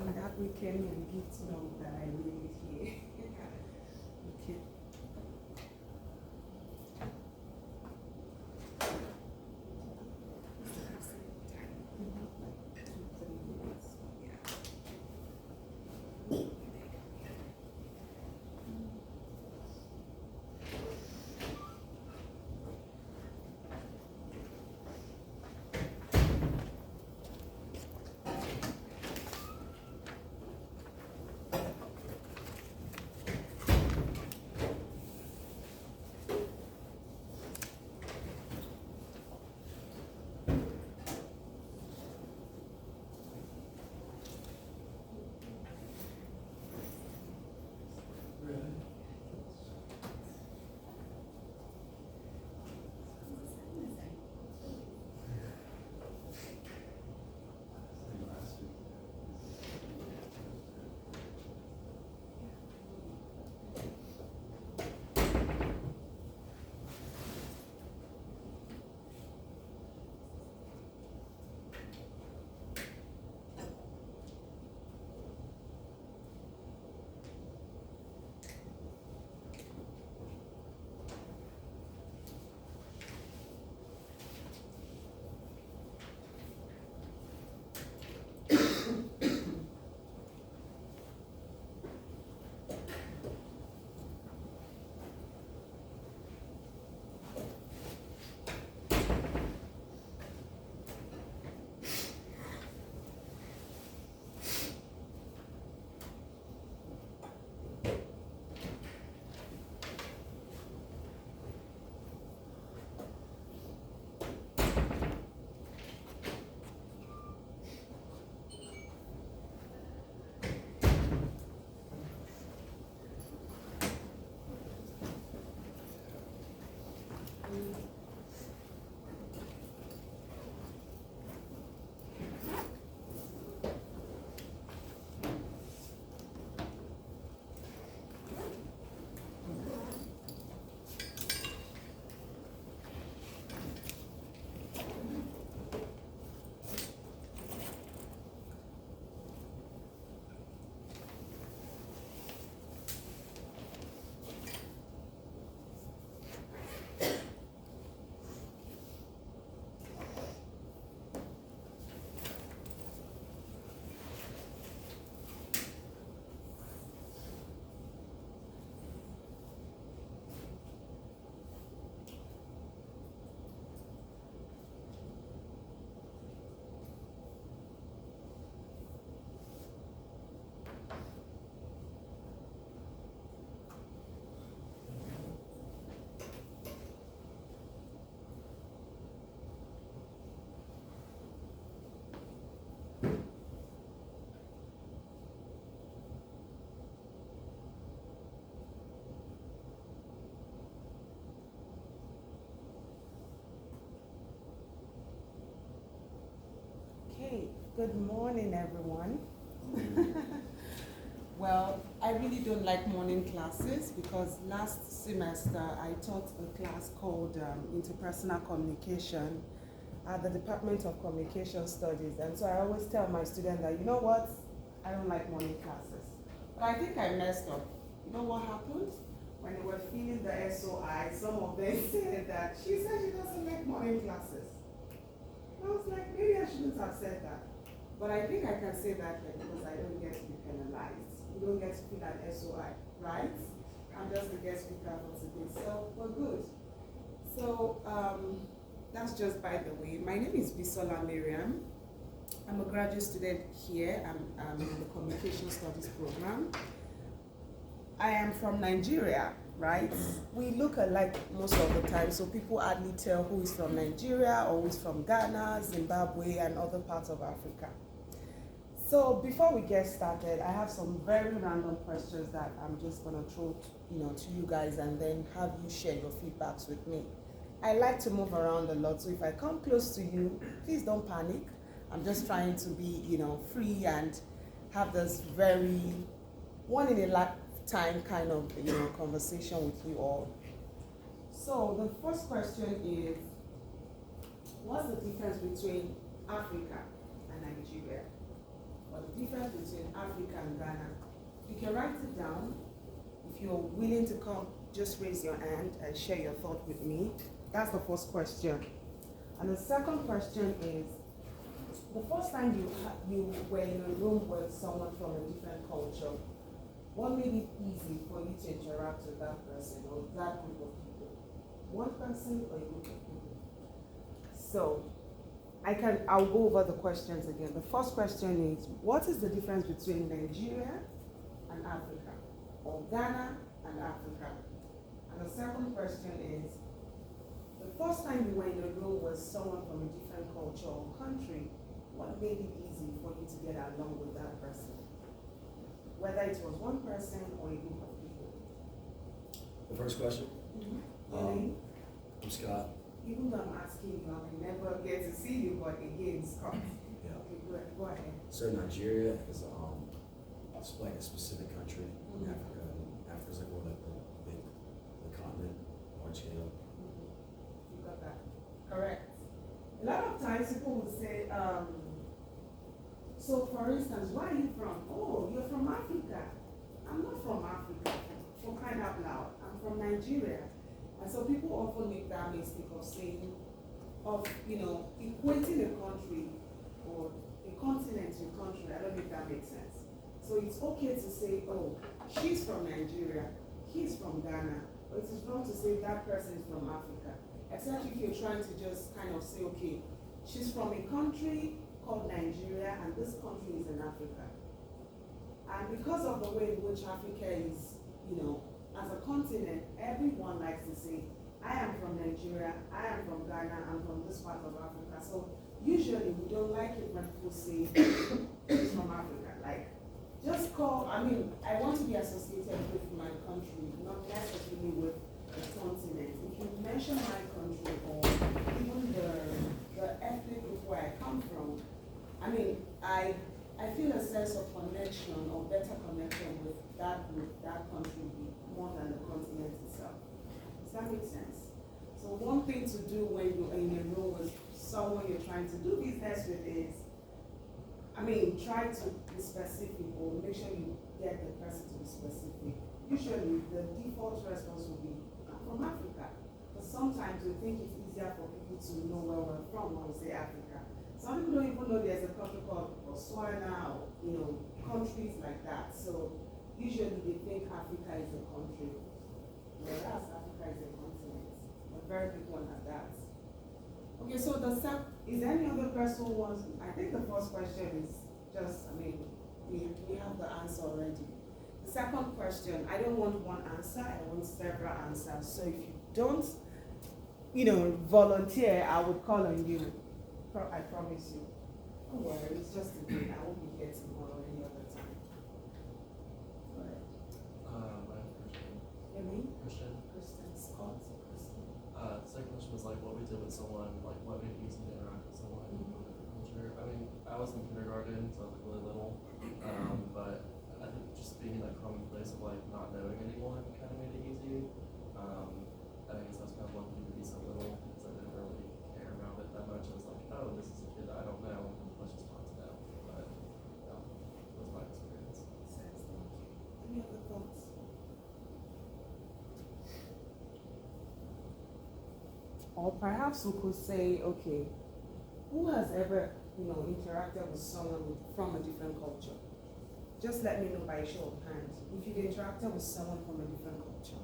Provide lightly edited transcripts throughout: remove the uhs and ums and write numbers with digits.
that weekend and gift note that I made here. Okay. Okay, good morning, everyone. Well, I really don't like morning classes because last semester I taught a class called Interpersonal Communication at the Department of Communication Studies. And so I always tell my students that, you know what, I don't like morning classes. But I think I messed up. You know what happened? When they were filling the SOI, some of them said that she said she doesn't like morning classes. I was like, maybe I shouldn't have said that. But I think I can say that here because I don't get to be penalized. You don't get to fill an SOI, right? I'm just the guest speaker for today, so we're good. So that's just by the way. My name is Bisola Miriam. I'm a graduate student here. I'm in the Communication Studies program. I am from Nigeria, right? We look alike most of the time, so people hardly tell who is from Nigeria or who is from Ghana, Zimbabwe, and other parts of Africa. So before we get started, I have some very random questions that I'm just gonna throw to you guys and then have you share your feedbacks with me. I like to move around a lot, so if I come close to you, please don't panic. I'm just trying to be, free and have this very one in a lifetime kind of, conversation with you all. So the first question is, what's the difference between Africa and Nigeria? or the difference between Africa and Ghana. You can write it down. If you're willing to come, just raise your hand and share your thought with me. That's the first question. And the second question is, the first time you were in a room with someone from a different culture, what made it easy for you to interact with that person or that group of people? One person or a group of people? So, I'll go over the questions again. The first question is, what is the difference between Nigeria and Africa, or Ghana and Africa? And the second question is, the first time you were in a room with someone from a different culture or country, what made it easy for you to get along with that person? Whether it was one person or a group of people. The first question? Mm-hmm. I'm Scott. Even though I'm asking you, I may never get to see you, but again, Scott. Yeah. Okay, go ahead. So Nigeria is it's like a specific country in Mhm. Africa. And Africa's like more like the continent, large scale. You got that. Correct. A lot of times people will say, so for instance, where are you from? Oh, you're from Africa. I'm not from Africa, for crying out loud. I'm from Nigeria. And so people often make that mistake of saying, equating a country or a continent to a country. I don't know if that makes sense. So it's okay to say, oh, she's from Nigeria, he's from Ghana, but it is wrong to say that person is from Africa. Except if you're trying to just kind of say, okay, she's from a country called Nigeria, and this country is in Africa. And because of the way in which Africa is, as a continent, everyone likes to say, I am from Nigeria, I am from Ghana, I'm from this part of Africa. So usually we don't like it when people say it's from Africa. Like, I want to be associated with my country, not necessarily with the continent. If you mention my country or even the ethnic group where I come from, I feel a sense of connection or better connection with that group, that country, more than the continent itself. Does that make sense? So one thing to do when you're in a room with someone you're trying to do business with is, try to be specific or make sure you get the person to be specific. Usually the default response will be, I'm from Africa. But sometimes we think it's easier for people to know where we're from when we say Africa. Some people don't even know there's a country called Botswana or countries like that. So usually they think Africa is a country, whereas Africa is a continent. A very big one at that. Okay, so is there any other person who wants? I think the first question is just, we have the answer already. The second question, I don't want one answer, I want several answers. So if you don't, volunteer, I will call on you. I promise you. Don't worry, it's just a day. I won't be here tomorrow or any other time. Go ahead. My name's Christian. Your name? Christian. Kristen Scott. Kristen. Second question was like what we did with someone, like what made it easy to interact with someone from a different culture. I was in kindergarten, so I was like really little. But I think just being in that common place of like not knowing anyone kind of made it easy. I guess I was kind of lucky to be so little because I didn't really care about it that much. I was like, oh, this is a kid that I don't know. Let's just talk to them. But that was my experience. Thank you. Any other thoughts? Or perhaps we could say, okay, who has ever, interacted with someone from a different culture? Just let me know by a show of hands if you've interacted with someone from a different culture.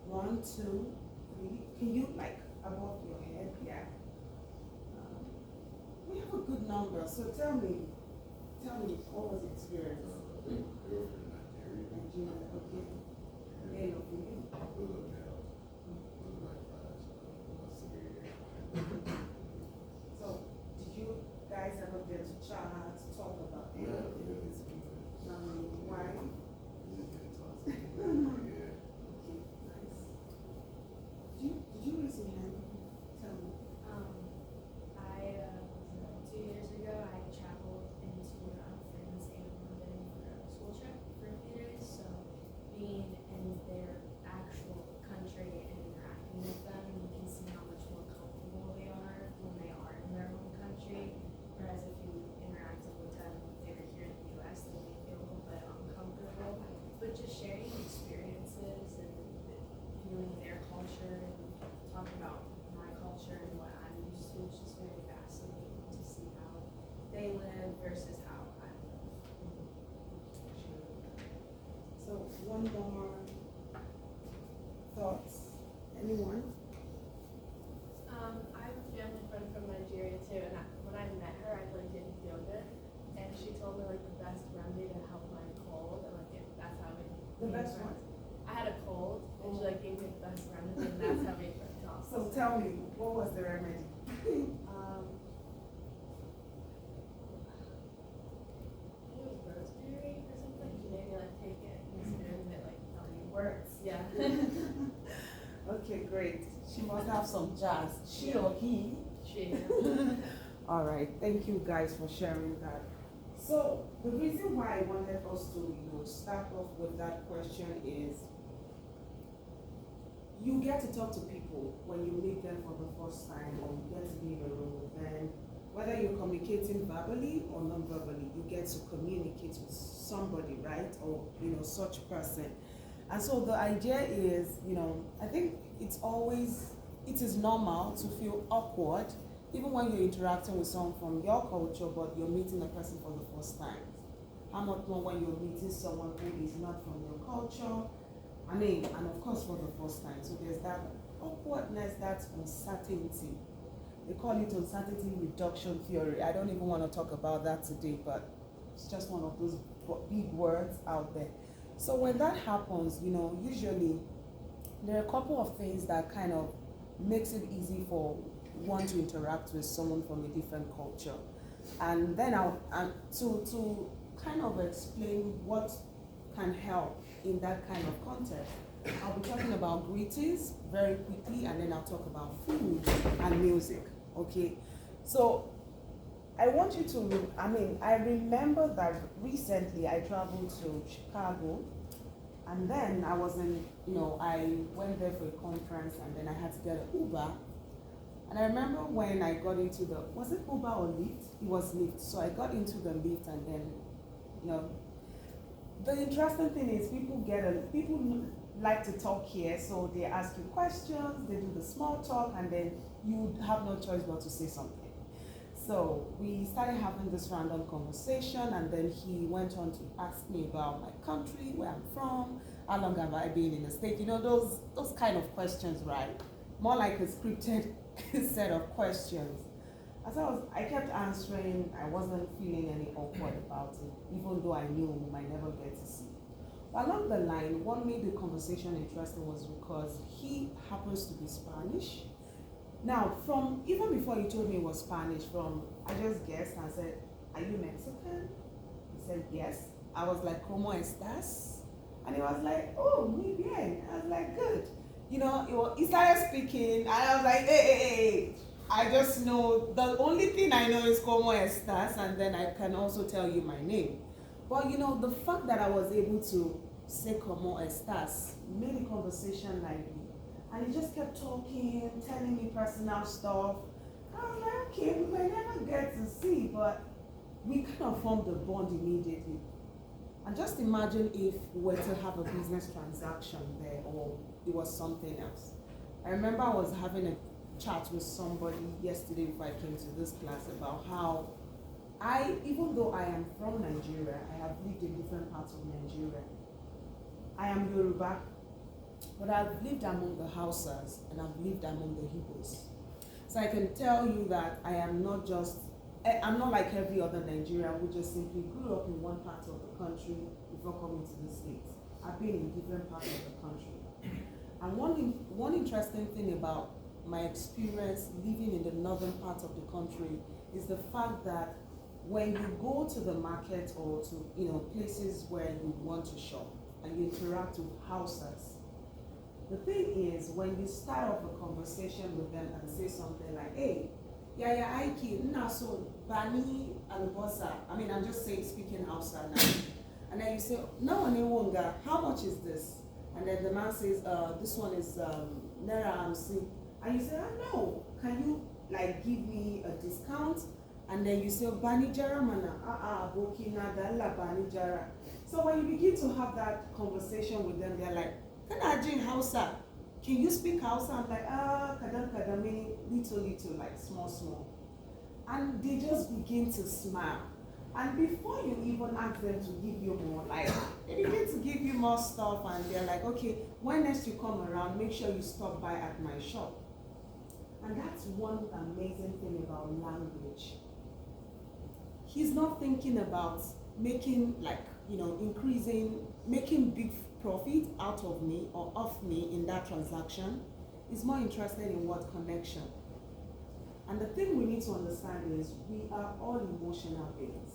1, 2, 3. Can you, above your head? Yeah. We have a good number, so tell me, what was the experience? Nigeria, okay. Male or female? So, did you guys ever get to chat, talk about it? Why? Okay, nice. Did you raise your hand? Tell me. I 2 years ago, I traveled into France and London for a school trip for a few days. So being in their actual country versus how I So one more thoughts? Anyone? I have a family friend from Nigeria too, and when I met her, I like didn't feel good, and she told me like the best remedy to help my cold, and like that's how we. The made best friends. I had a cold, and she like gave me the best remedy, and that's how we talked. So tell me, what was the remedy? I think it was rosemary or something. She made me like take it in a spoon, and it like It works. yeah. Okay, great. She must have some jazz. She or he? She. All right, thank you guys for sharing that. So the reason why I wanted us to, start off with that question is you get to talk to people when you meet them for the first time, or you get to be in a room with them. Whether you're communicating verbally or non-verbally, you get to communicate with somebody, right? Or such person. And so the idea is, I think it is normal to feel awkward, even when you're interacting with someone from your culture, but you're meeting a person for the first time. How much more when you're meeting someone who is not from your culture? And of course for the first time. So there's that awkwardness, that uncertainty. They call it uncertainty reduction theory. I don't even want to talk about that today, but it's just one of those big words out there. So when that happens, usually there are a couple of things that kind of makes it easy for one to interact with someone from a different culture. And then to kind of explain what can help in that kind of context, I'll be talking about greetings very quickly, and then I'll talk about food and music, okay? So I want you to, I remember that recently I traveled to Chicago, and then I I went there for a conference, and then I had to get an Uber. And I remember when I got into was it Uber or Lyft? It was Lyft. So I got into the Lyft, and then, the interesting thing is people like to talk here, so they ask you questions, they do the small talk, and then you have no choice but to say something. So we started having this random conversation, and then he went on to ask me about my country, where I'm from, how long have I been in the state, those kind of questions, right? More like a scripted set of questions. As I kept answering, I wasn't feeling any awkward about it, even though I knew we might never get to see. But along the line, what made the conversation interesting was because he happens to be Spanish. Now, even before he told me it was Spanish, I just guessed and said, "Are you Mexican?" He said, "Yes." I was like, "¿Cómo estás?" And he was like, "Oh, muy bien." I was like, "Good." He started speaking, and I was like, hey. I just know, the only thing I know is "¿Cómo estás?" and then I can also tell you my name. But the fact that I was able to say "¿Cómo estás?" made the conversation lively. And he just kept talking, telling me personal stuff. I was like, okay, we might never get to see, but we kind of formed a bond immediately. And just imagine if we were to have a business transaction there, or it was something else. I remember I was having a chat with somebody yesterday before I came to this class about how even though I am from Nigeria, I have lived in different parts of Nigeria. I am Yoruba, but I've lived among the Hausas and I've lived among the Igbos. So I can tell you that I'm not like every other Nigerian who just simply grew up in one part of the country before coming to the States. I've been in different parts of the country. And one interesting thing about my experience living in the northern part of the country is the fact that when you go to the market or to places where you want to shop and you interact with Hausas, the thing is when you start off a conversation with them and say something like, "Hey, yaya aiki ina so bani albosa." I'm just speaking Hausa now. And then you say, "No, Wonga, how much is this?" And then the man says, "This one is Naira Amsi." And you say, "No, can you give me a discount?" And then you say, "Banijara mana, bokina dalla banijara." So when you begin to have that conversation with them, they're like, "Kana jin Hausa? Can you speak Hausa?" I'm like, kadam, meaning little, like small. And they just begin to smile. And before you even ask them to give you more, like they begin to give you more stuff, and they're like, okay, when next you come around, make sure you stop by at my shop. And that's one amazing thing about language. He's not thinking about making, like, making big profit out of me or off me in that transaction. He's more interested in what connection. And the thing we need to understand is we are all emotional beings.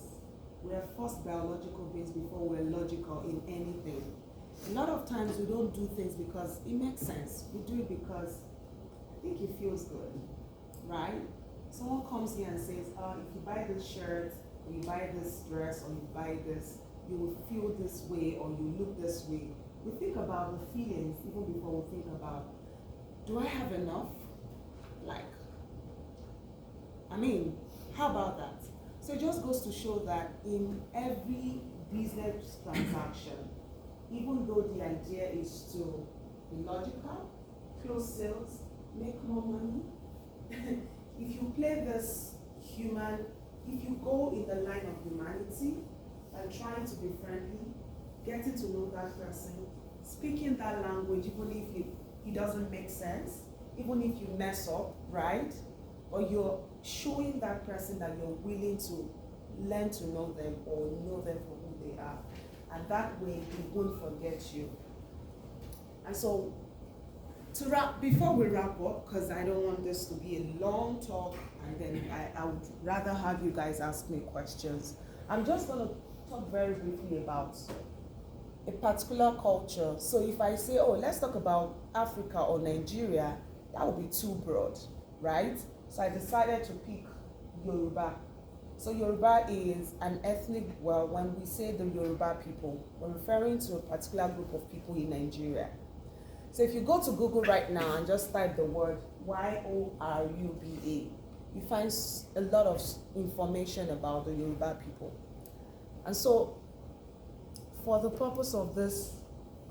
We are first biological beings before we're logical in anything. A lot of times we don't do things because it makes sense. We do it because I think it feels good, right? Someone comes here and says, if you buy this shirt, or you buy this dress, or you buy this, you will feel this way, or you look this way. We think about the feelings even before we think about, do I have enough? How about that? So it just goes to show that in every business transaction, even though the idea is to be logical, close sales, make more money, if you play this if you go in the line of humanity and trying to be friendly, getting to know that person, speaking that language, even if it doesn't make sense, even if you mess up, right? Or you're showing that person that you're willing to learn to know them or know them for who they are. And that way, they won't forget you. And so, before we wrap up, because I don't want this to be a long talk, and then I would rather have you guys ask me questions. I'm just going to talk very briefly about a particular culture. So if I say, let's talk about Africa or Nigeria, that would be too broad, right? So I decided to pick Yoruba. So Yoruba is an ethnic, when we say the Yoruba people, we're referring to a particular group of people in Nigeria. So if you go to Google right now and just type the word Yoruba, you find a lot of information about the Yoruba people. And so for the purpose of this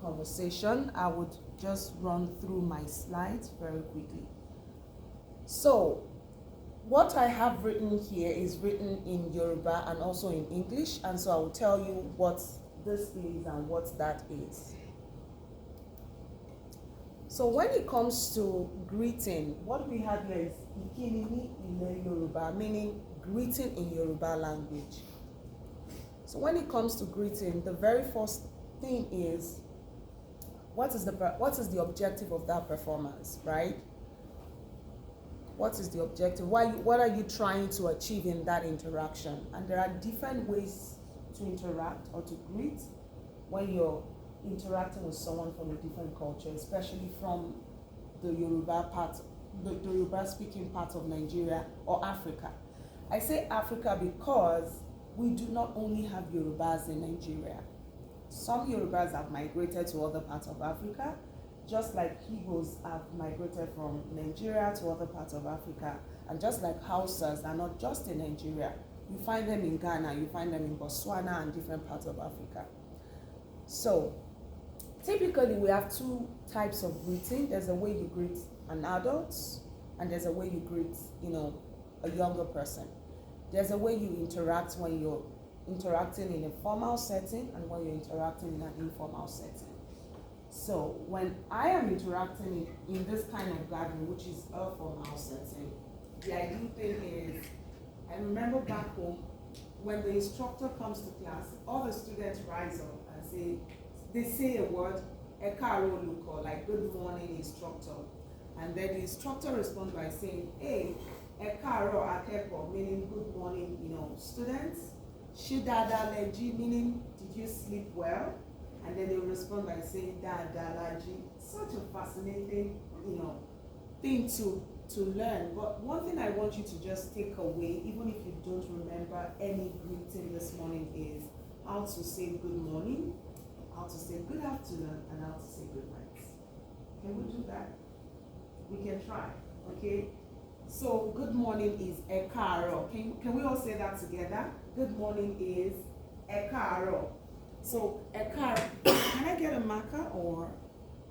conversation, I would just run through my slides very quickly. So what I have written here is written in Yoruba and also in English, and so I will tell you what this is and what that is. So when it comes to greeting, what we have here is Ikinini ile Yoruba, meaning greeting in Yoruba language. So when it comes to greeting, the very first thing is, what is the objective of that performance, right? What is the objective? What are you trying to achieve in that interaction? And there are different ways to interact or to greet when you're interacting with someone from a different culture, especially from the Yoruba speaking part of Nigeria or Africa. I say Africa because we do not only have Yorubas in Nigeria. Some Yorubas have migrated to other parts of Africa, just like Igbos have migrated from Nigeria to other parts of Africa, and just like Hausas are not just in Nigeria. You find them in Ghana, you find them in Botswana and different parts of Africa. So typically we have two types of greeting. There's a way you greet an adult, and there's a way you greet, a younger person. There's a way you interact when you're interacting in a formal setting and when you're interacting in an informal setting. So when I am interacting in this kind of gathering, which is a formal setting, the ideal thing is, I remember back home, when the instructor comes to class, all the students rise up and they say a word, Ekaro Luko, like good morning instructor. And then the instructor responds by saying, hey, Ekaro Akeko, meaning good morning, students. Shidada Leji, meaning did you sleep well? And then they will respond by saying Dada Laji. Such a fascinating, thing to learn. But one thing I want you to just take away, even if you don't remember any greeting this morning, is how to say good morning, how to say good afternoon, and how to say good night. Can we do that? We can try, okay? So good morning is Ekaro. Can we all say that together? Good morning is Ekaro. So Ekaro, can I get a marker, or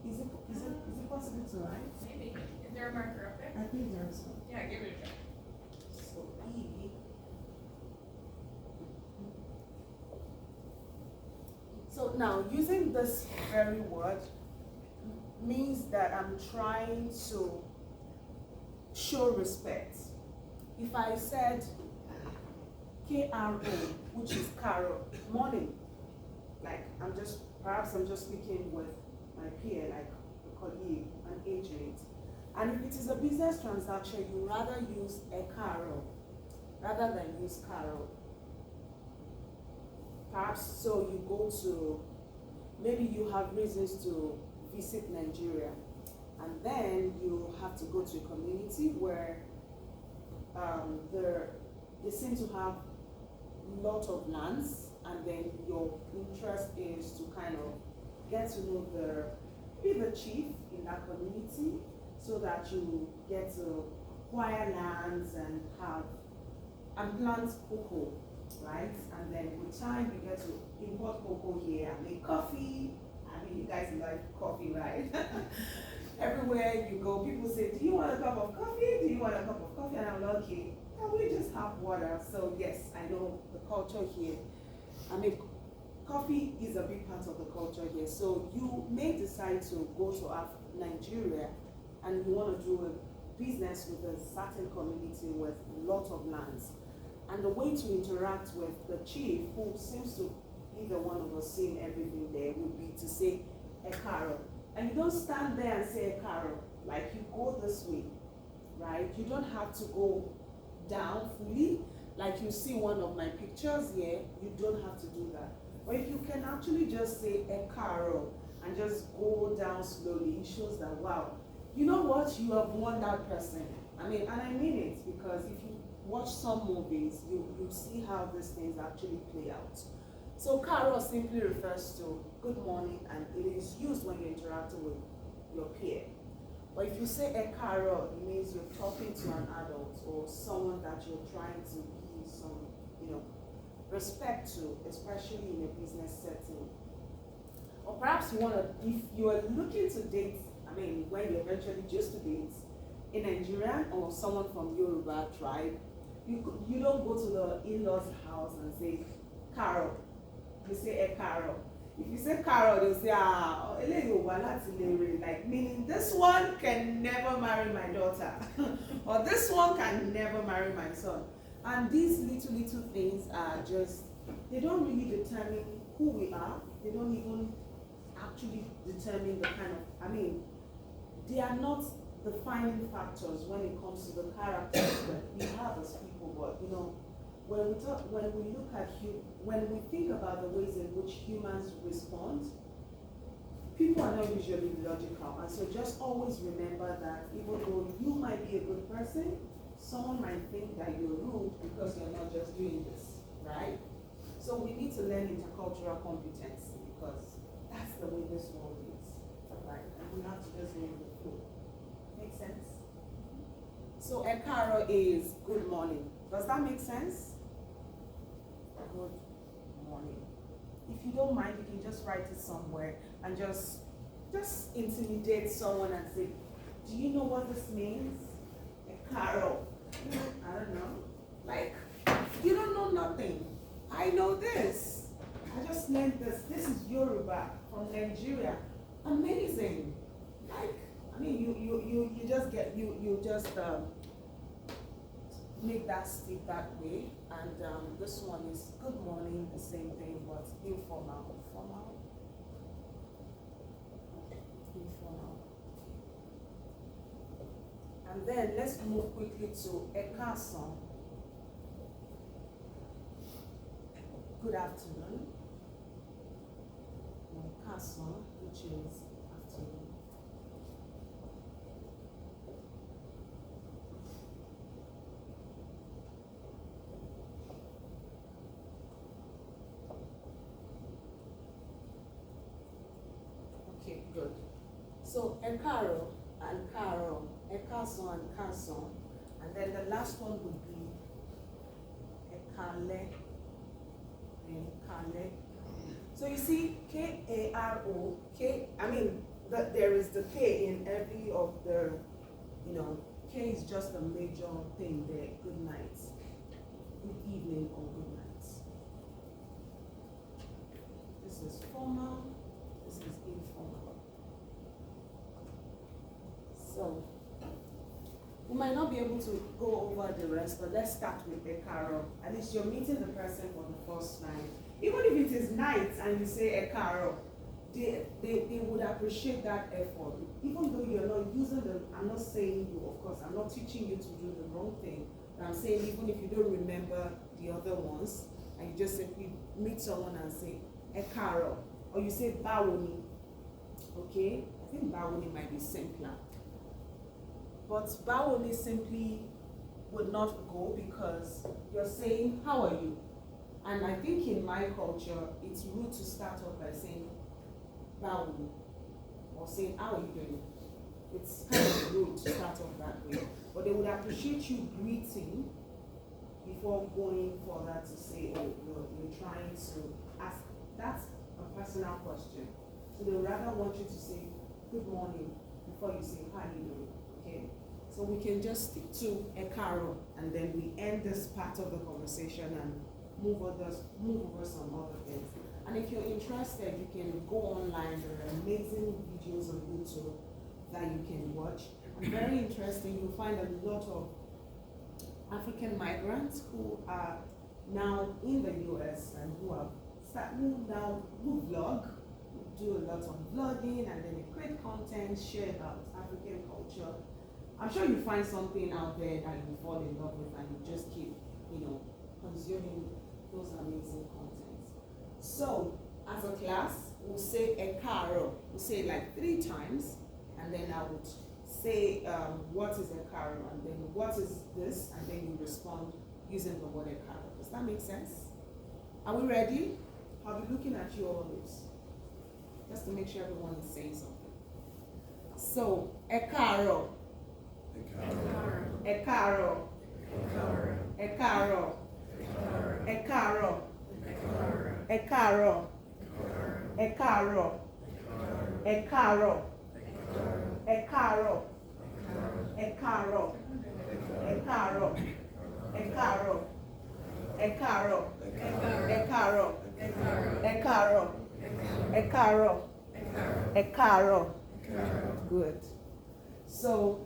is it possible to write? Maybe. Is there a marker up there? I think there's one. Yeah, give it a try. So So now, using this very word means that I'm trying to show respect. If I said KRO, which is Carol, morning, like perhaps I'm just speaking with my peer, like a colleague, an agent. And if it is a business transaction, you rather use a Carol rather than use Carol. Perhaps so you go to, maybe you have reasons to visit Nigeria, and then you have to go to a community where they seem to have a lot of lands, and then your interest is to kind of get to know maybe the chief in that community, so that you get to acquire lands and plant cocoa, right? And then with time you get to import cocoa here and make coffee. I mean, you guys like coffee, right? Everywhere you go, people say, do you want a cup of coffee? Do you want a cup of coffee? And I'm like, okay, can we just have water? So yes, I know the culture here. I mean, coffee is a big part of the culture here. So you may decide to go to Nigeria and you want to do a business with a certain community with a lot of lands. And the way to interact with the chief, who seems to be the one overseeing everything there, would be to say a Carol. And you don't stand there and say a Carol, like you go this way, right? You don't have to go down fully, like you see one of my pictures here, you don't have to do that. But if you can actually just say a Carol and just go down slowly, it shows that, wow, you know what, you have won that person. I mean, and I mean it, because if you watch some movies, you see how these things actually play out. So Carol simply refers to good morning, and it is used when you're interacting with your peer. But if you say a Carol, it means you're talking to an adult or someone that you're trying to give some, respect to, especially in a business setting. Or perhaps you want to, if you are looking to date, I mean, when you eventually just to date a Nigerian or someone from Yoruba tribe, you don't go to the in-laws house and say Carol. You say a Carol. If you say Carol, they'll say, like, meaning this one can never marry my daughter, or this one can never marry my son. And these little things are just, they don't really determine who we are. They don't even actually determine the kind of, I mean, they are not defining factors when it comes to the character that we have as people. But when we think about the ways in which humans respond, people are not usually logical. And so just always remember that even though you might be a good person, someone might think that you're rude because you're not just doing this, right? So we need to learn intercultural competency, because that's the way this world is, right? And we have to just go with the flow. Make sense? So Ekaro is good morning. Does that make sense? Good morning. If you don't mind, you can just write it somewhere and just intimidate someone and say, do you know what this means? Ekaro. I don't know. Like, you don't know nothing. I know this. I just learned this. This is Yoruba from Nigeria. Amazing. Like, I mean, you just make that stick that way. And this one is good morning, the same thing, but informal. And then let's move quickly to Ekason. Good afternoon. Ekason, which is afternoon. Okay, good. So Ekaro and Karo, Ekason and Kason, and then the last one would be Ekale and Kale. So you see, K-A-R-O, there is the K in every of the, K is just a major thing there. Good night, good evening, or good night. This is formal, this is informal. So, we might not be able to go over the rest, but let's start with a carol. At least you're meeting the person for the first time. Even if it is night and you say a carol, they would appreciate that effort. Even though you're not using the, I'm not saying you, of course, I'm not teaching you to do the wrong thing, but I'm saying even if you don't remember the other ones, and you just simply meet someone and say, a carol, or you say bawoni, okay? I think bawoni might be simpler. But bawoni simply would not go because you're saying, how are you? And I think in my culture, it's rude to start off by saying, bawoni, or saying, how are you doing? It's kind of rude to start off that way. But they would appreciate you greeting before going further to say, oh, you're trying to ask. That's a personal question. So they would rather want you to say, good morning, before you say, how are you doing? Okay? So we can just stick to a carol, and then we end this part of the conversation and move over some other things. And if you're interested, you can go online. There are amazing videos on YouTube that you can watch. And very interesting, you'll find a lot of African migrants who are now in the US and who vlog, do a lot of vlogging, and then they create content, share about African culture. I'm sure you find something out there that you fall in love with, and you just keep, consuming those amazing contents. So, as a class, we'll say a carol. We'll say it like 3 times, and then I would say what is a carol, and then what is this, and then you respond using the word a carol. Does that make sense? Are we ready? I'll be looking at you always, just to make sure everyone is saying something. So, a carol. A carol. A carol. A carol. A carol. A carol. A carol. A carol. A carol. A carol. A carol. A carol. A carol. A carol. A carol. A carol. Good. So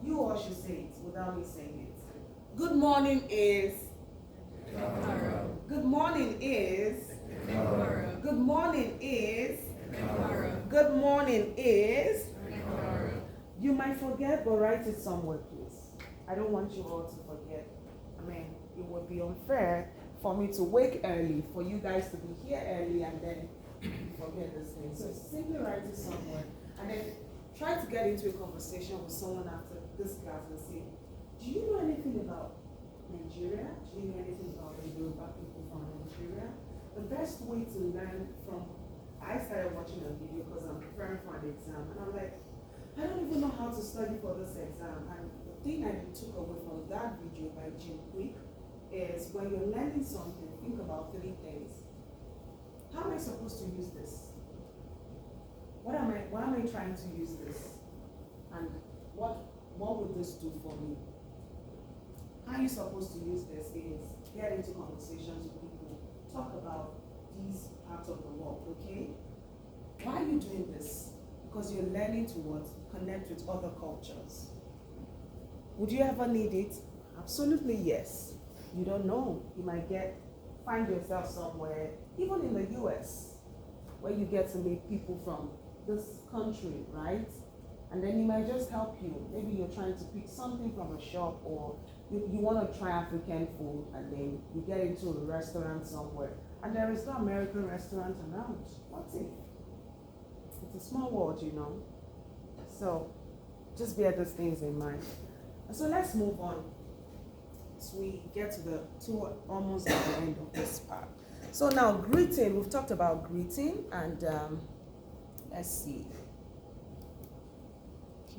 you all should say it without me saying it. Good morning is. Good morning is. Good morning is. Good morning is. You might forget, but write it somewhere, please. I don't want you all to forget. I mean, it would be unfair for me to wake early, for you guys to be here early, and then forget this thing. So simply write it somewhere, and then try to get into a conversation with someone after this class and say, do you know anything about Nigeria? Do you know anything about the Yoruba people from Nigeria? The best way to learn from, I started watching a video because I'm preparing for an exam, and I'm like, I don't even know how to study for this exam. And the thing I took away from that video by Jim Quick is when you're learning something, think about 3 things. How am I supposed to use this? Why am I trying to use this? And what would this do for me? How are you supposed to use this is get into conversations with people, talk about these parts of the world, okay? Why are you doing this? Because you're learning to what? Connect with other cultures. Would you ever need it? Absolutely yes. You don't know. You might find yourself somewhere, even in the US, where you get to meet people from this country, right? And then you might just help you. Maybe you're trying to pick something from a shop, or you want to try African food, and then you get into a restaurant somewhere, and there is no American restaurant around. What's it? It's a small world, So just bear those things in mind. So let's move on. So we get to almost at the end of this part. So now greeting, we've talked about greeting, and let's see.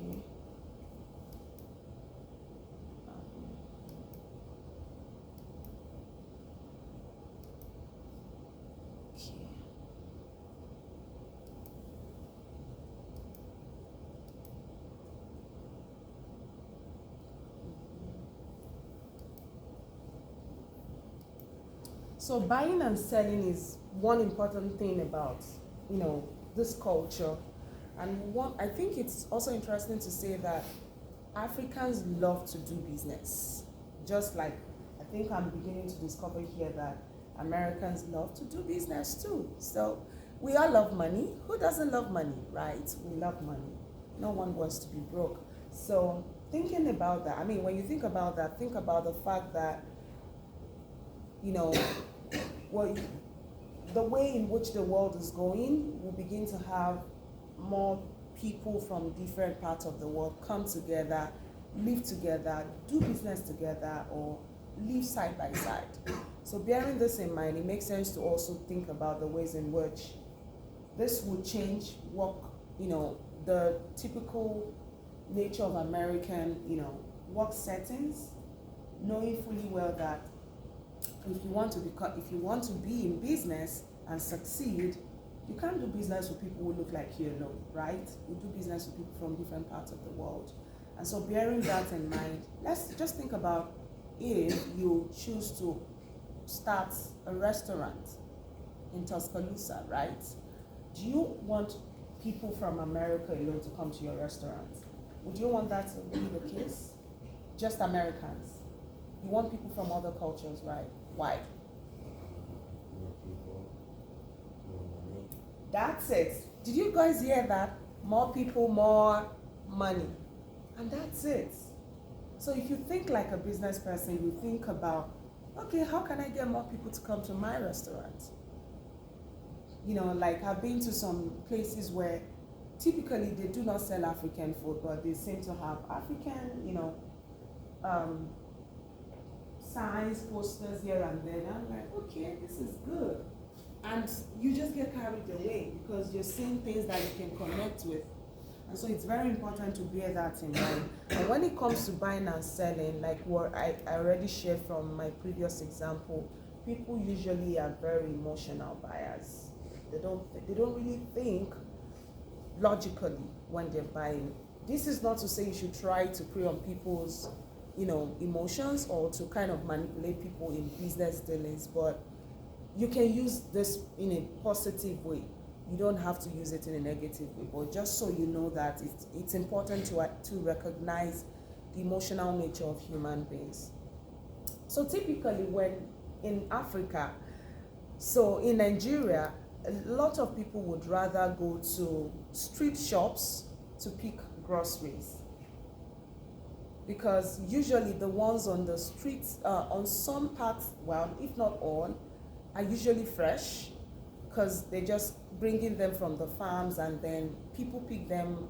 Okay. So buying and selling is one important thing about, this culture. And I think it's also interesting to say that Africans love to do business. Just like I think I'm beginning to discover here that Americans love to do business too. So we all love money. Who doesn't love money, right? We love money. No one wants to be broke. So thinking about that, when you think about that, think about the fact that, the way in which the world is going, we'll begin to have more people from different parts of the world come together, live together, do business together, or live side by side. So bearing this in mind, it makes sense to also think about the ways in which this would change the typical nature of American, work settings, knowing fully well that if you want to be in business and succeed, you can't do business with people who look like you alone, right? You do business with people from different parts of the world. And so bearing that in mind, let's just think about if you choose to start a restaurant in Tuscaloosa, right? Do you want people from America alone to come to your restaurant? Would you want that to be the case? Just Americans? You want people from other cultures, right? Why? More people, more money. That's it. Did you guys hear that? More people, more money. And that's it. So if you think like a business person, you think about, okay, how can I get more people to come to my restaurant? Like I've been to some places where typically they do not sell African food, but they seem to have African, signs, posters here and there. And I'm like, okay, this is good. And you just get carried away because you're seeing things that you can connect with. And so it's very important to bear that in mind. And when it comes to buying and selling, like what I already shared from my previous example, people usually are very emotional buyers. They don't really think logically when they're buying. This is not to say you should try to prey on people's, emotions or to kind of manipulate people in business dealings, but you can use this in a positive way. You don't have to use it in a negative way, but just so you know that it's important to recognize the emotional nature of human beings. So typically when in Africa, so in Nigeria, a lot of people would rather go to street shops to pick groceries. Because usually the ones on the streets, on some parts, well, if not all, are usually fresh, because they're just bringing them from the farms and then people pick them,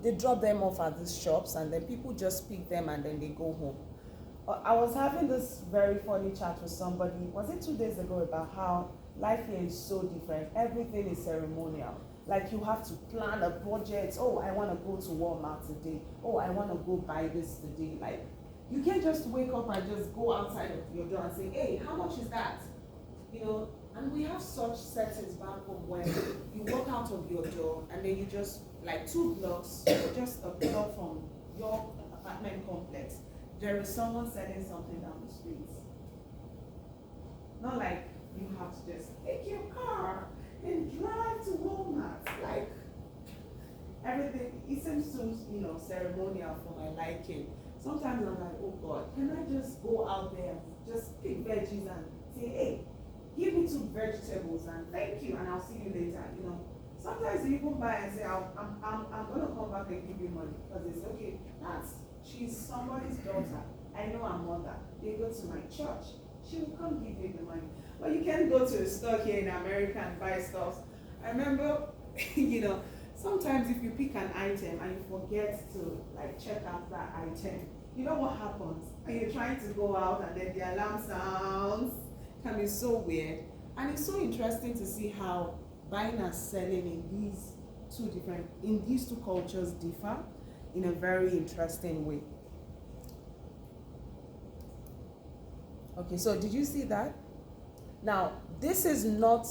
they drop them off at these shops and then people just pick them and then they go home. I was having this very funny chat with somebody, was it 2 days ago, about how life here is so different. Everything is ceremonial. Like you have to plan a budget. Oh, I want to go to Walmart today. Oh, I want to go buy this today. Like you can't just wake up and just go outside of your door and say, hey, how much is that? And we have such settings back home where you walk out of your door and then you just, like 2 blocks, just a block from your apartment complex, there is someone selling something down the street. Not like you have to just take your car and drive to Walmart. Like everything, it seems so, ceremonial for my liking. Sometimes I'm like, oh God, can I just go out there and just pick veggies and say, hey, give me 2 vegetables and thank you, and I'll see you later. Sometimes you even buy and say, I'm gonna come back and give you money, because they say, okay, she's somebody's daughter. I know her mother. They go to my church. She will come give you the money. But you can't go to a store here in America and buy stuff. I remember, sometimes if you pick an item and you forget to check out that item, you know what happens? And you're trying to go out and then the alarm sounds. Can be so weird. And it's so interesting to see how buying and selling in these two cultures differ in a very interesting way. Okay, so did you see that? Now, this is not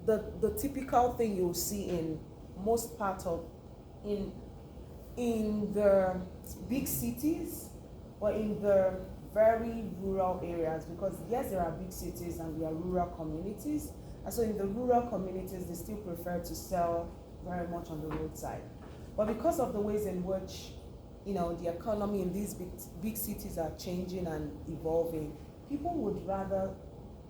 the typical thing you'll see in most parts of, in the big cities or in the very rural areas, because yes, there are big cities and there are rural communities. And so in the rural communities, they still prefer to sell very much on the roadside. But because of the ways in which, the economy in these big cities are changing and evolving, people would rather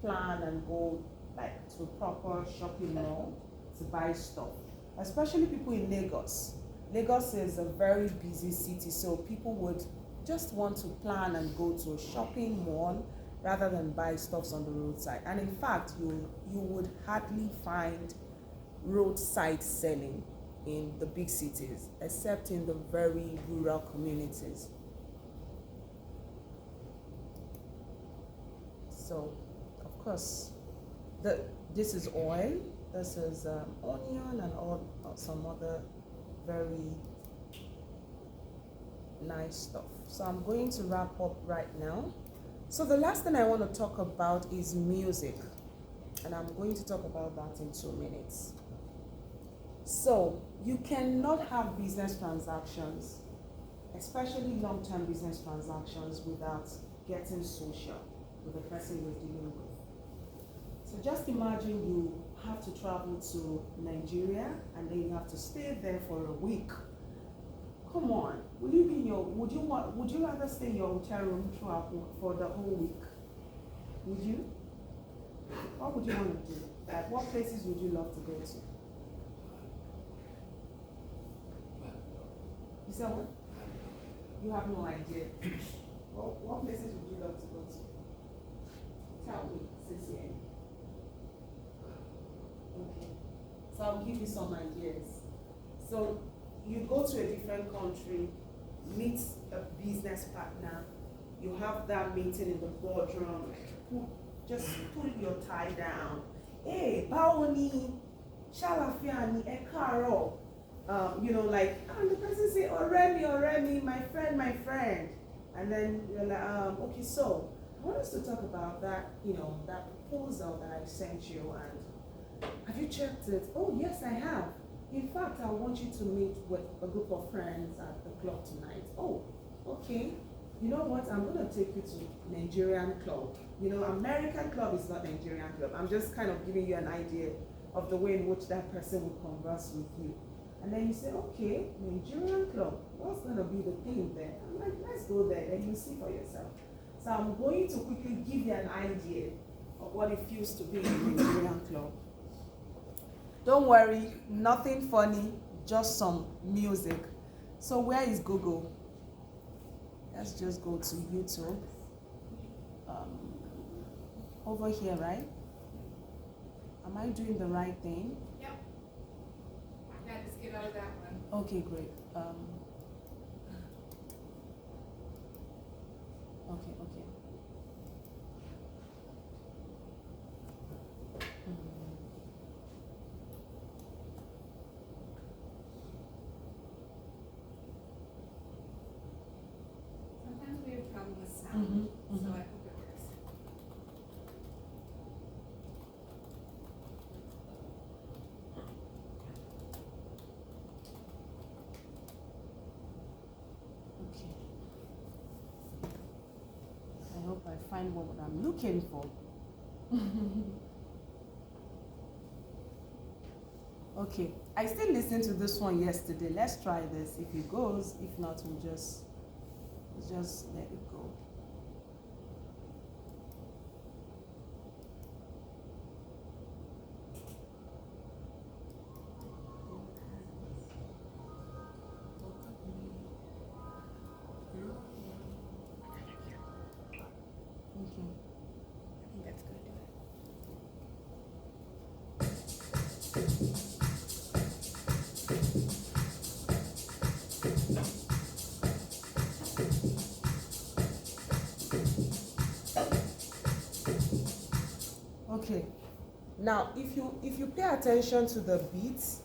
plan and go like to a proper shopping mall to buy stuff, especially people in Lagos. Lagos is a very busy city, so people would just want to plan and go to a shopping mall rather than buy stuffs on the roadside. And in fact, you would hardly find roadside selling in the big cities, except in the very rural communities. So, of course, this is oil, this is onion, and some other very nice stuff. So I'm going to wrap up right now. So the last thing I want to talk about is music, and I'm going to talk about that in 2 minutes. So you cannot have business transactions, especially long-term business transactions, without getting social with the person you're dealing with. So just imagine you have to travel to Nigeria and then you have to stay there for a week. Come on, would you rather stay in your hotel room for the whole week? Would you? What would you want to do? Like, what places would you love to go to? You said what? You have no idea. Well, what places would you love to go to? Tell me, sincerely. Okay. So I'll give you some ideas. So you go to a different country, meet a business partner, you have that meeting in the boardroom, just put your tie down. Hey, Baoni, Shalafiani, Ekaro. And the person say, Oremi, my friend. And then you're like, okay, so I want us to talk about that, that proposal that I sent you, and have you checked it? Oh, yes, I have. In fact, I want you to meet with a group of friends at the club tonight. Oh, okay. You know what? I'm going to take you to Nigerian club. American club is not Nigerian club. I'm just kind of giving you an idea of the way in which that person will converse with you. And then you say, okay, Nigerian club, what's going to be the thing there? I'm like, let's go there, then you see for yourself. So I'm going to quickly give you an idea of what it feels to be in a Nigerian club. Don't worry, nothing funny, just some music. So where is Google? Let's just go to YouTube. Over here, right? Am I doing the right thing? Yep. Yeah, just get out of that one. Okay, great. Okay. Sometimes we have trouble with sound, so I hope it works. Okay. I hope I find what I'm looking for. Okay, I still listened to this one yesterday. Let's try this. If it goes, if not, we'll just let it go. Okay. I think that's good. Okay. Now, if you pay attention to the beats,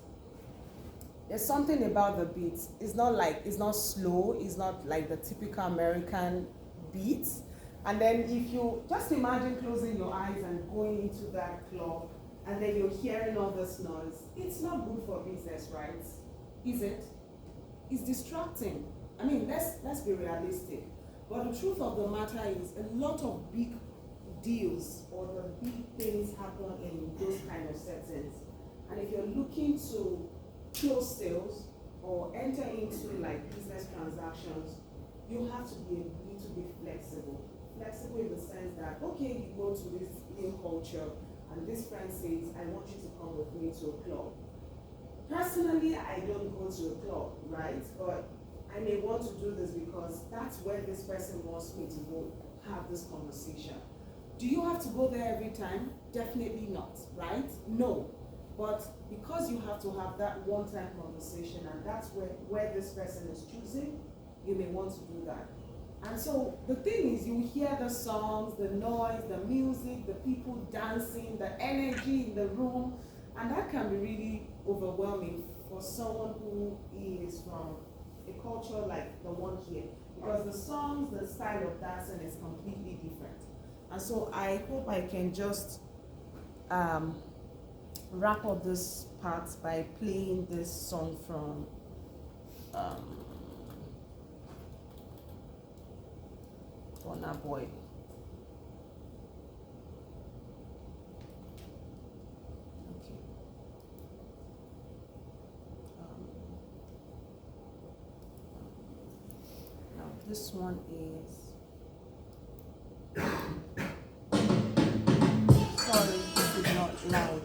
there's something about the beats. It's not slow. It's not like the typical American beats. And then if you just imagine closing your eyes and going into that club, and then you're hearing all this noise, it's not good for business, right? Is it? It's distracting. I mean, let's be realistic. But the truth of the matter is a lot of big deals or the big things happen in those kind of settings. And if you're looking to close sales or enter into like business transactions, you have to be a little bit flexible. Flexible in the sense that, okay, you go to this new culture and this friend says, I want you to come with me to a club. Personally, I don't go to a club, right? But I may want to do this because that's where this person wants me to go have this conversation. Do you have to go there every time? Definitely not, right? No. But because you have to have that one-time conversation and that's where this person is choosing, you may want to do that. And so the thing is, you hear the songs, the noise, the music, the people dancing, the energy in the room, and that can be really overwhelming for someone who is from a culture like the one here. Because the songs, the style of dancing is completely different. And so I hope I can just wrap up this part by playing this song from Burna Boy. Okay. Now this one is. Sorry, this is not loud.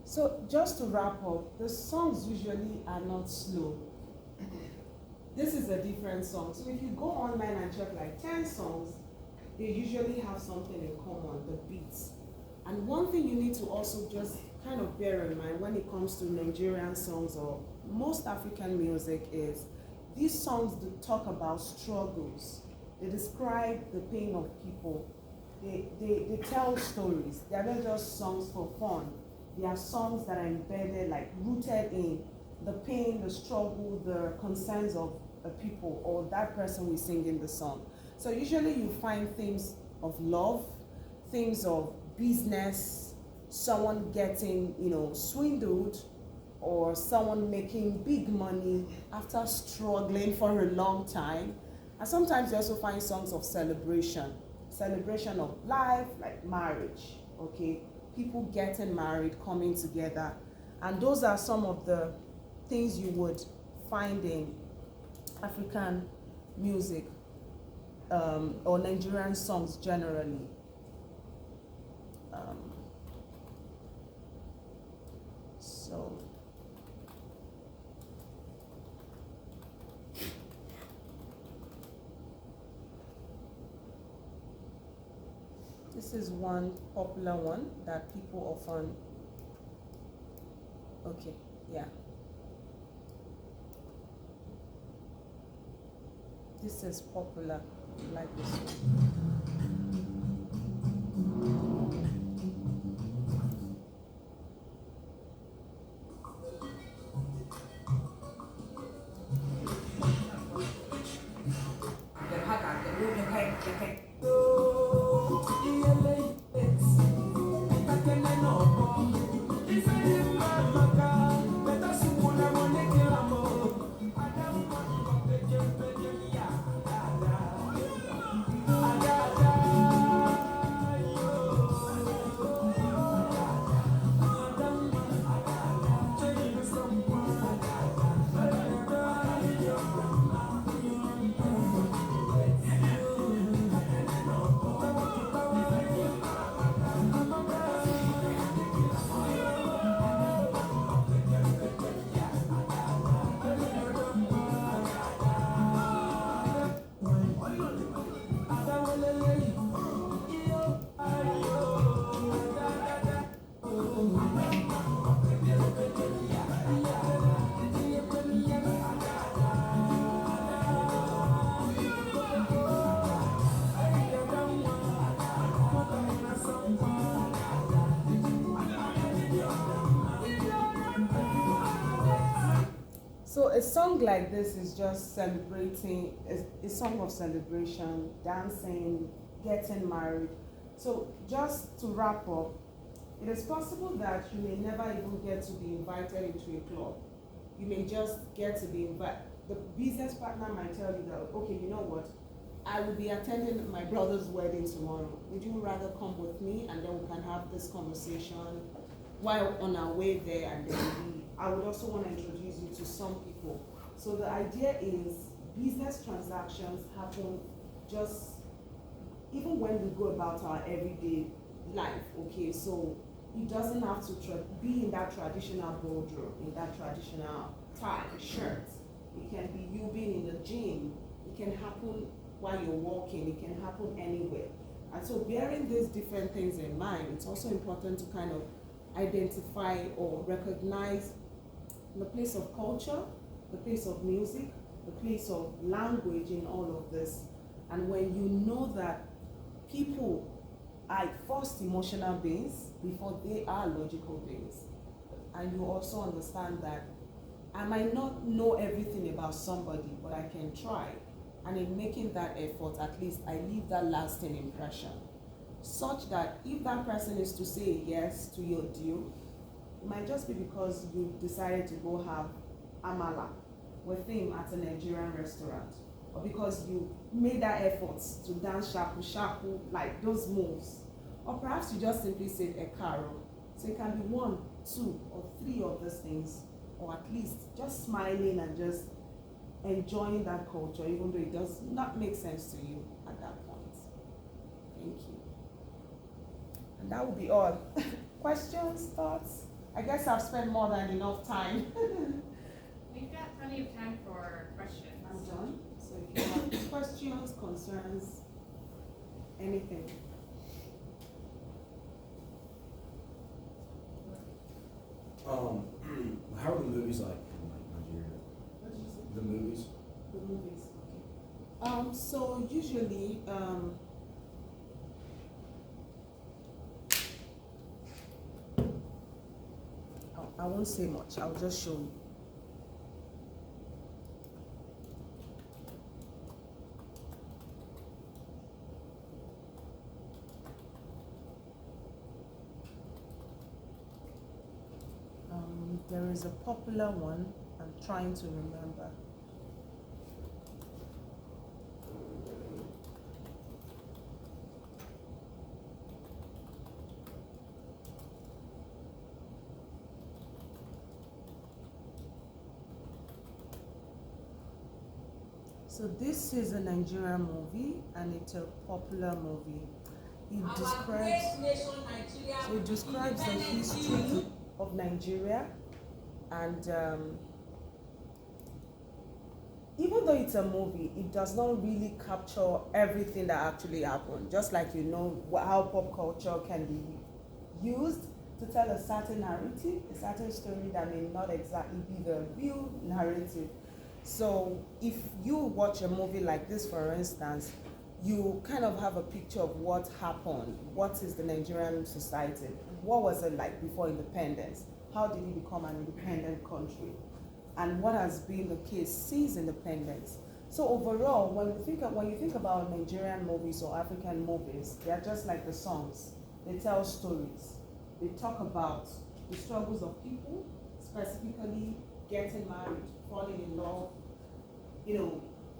So just to wrap up, the songs usually are not slow. This is a different song. So if you go online and check like 10 songs, they usually have something in common, the beats. And one thing you need to also just kind of bear in mind when it comes to Nigerian songs or most African music is these songs do talk about struggles. They describe the pain of people. They tell stories. They are not just songs for fun. They are songs that are embedded, like rooted in the pain, the struggle, the concerns of a people or that person we sing in the song. So usually you find themes of love, themes of business, someone getting, swindled, or someone making big money after struggling for a long time. And sometimes you also find songs of celebration of life, like marriage, okay? People getting married, coming together. And those are some of the things you would find in African music or Nigerian songs generally. So this is one popular one that people often, okay, yeah. This is popular, like this one. a song like this is just celebrating, a song of celebration, dancing, getting married. So just to wrap up, it is possible that you may never even get to be invited into a club. You may just get to be invited. The business partner might tell you that, okay, you know what? I will be attending my brother's wedding tomorrow. Would you rather come with me and then we can have this conversation while on our way there, and then I would also want to introduce you to some people. So the idea is business transactions happen just even when we go about our everyday life, okay? So it doesn't have to be in that traditional boardroom, in that traditional tie, shirt. It can be you being in the gym. It can happen while you're walking. It can happen anywhere. And so bearing these different things in mind, it's also important to kind of identify or recognize the place of culture, the place of music, the place of language in all of this. And when you know that people are first emotional beings before they are logical beings, and you also understand that I might not know everything about somebody, but I can try. And in making that effort, at least I leave that lasting impression, such that if that person is to say yes to your deal, it might just be because you decided to go have amala with him at a Nigerian restaurant, or because you made that effort to dance shaku shaku, like those moves, or perhaps you just simply said a carol. So it can be 1, 2, or 3 of these things, or at least just smiling and just enjoying that culture, even though it does not make sense to you at that point. Thank you. And that will be all. Questions, thoughts? I guess I've spent more than enough time. We've got plenty of time for questions. I'm done. So if you have questions, concerns, anything. How are the movies like in like Nigeria? What did you say? The movies? The movies, okay. So usually, I won't say much. I'll just show you. There is a popular one. I'm trying to remember. So this is a Nigerian movie, and it's a popular movie. It describes the history of Nigeria, and even though it's a movie, it does not really capture everything that actually happened. Just like you know how pop culture can be used to tell a certain narrative, a certain story that may not exactly be the real narrative. So if you watch a movie like this, for instance, you kind of have a picture of what happened. What is the Nigerian society? What was it like before independence? How did it become an independent country? And what has been the case since independence? So overall, when you think about Nigerian movies or African movies, they are just like the songs. They tell stories. They talk about the struggles of people, specifically getting married, falling in love,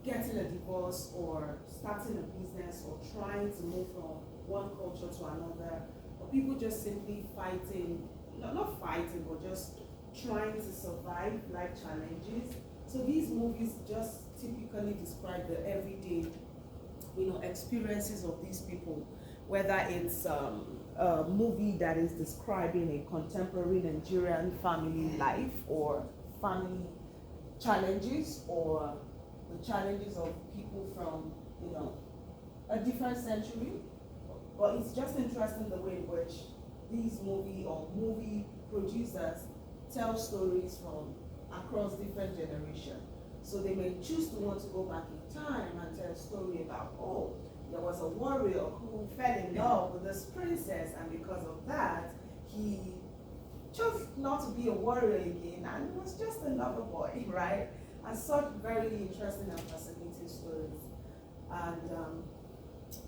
getting a divorce, or starting a business, or trying to move from one culture to another, or people just simply fighting, not fighting, but just trying to survive life challenges. So these movies just typically describe the everyday, experiences of these people, whether it's a movie that is describing a contemporary Nigerian family life, or family challenges, or the challenges of people from, a different century. But it's just interesting the way in which these movie producers tell stories from across different generations. So they may choose to want to go back in time and tell a story about, there was a warrior who fell in love with this princess, and because of that, he chose not to be a warrior again and was just a lover boy, right? and such very interesting and fascinating stories. And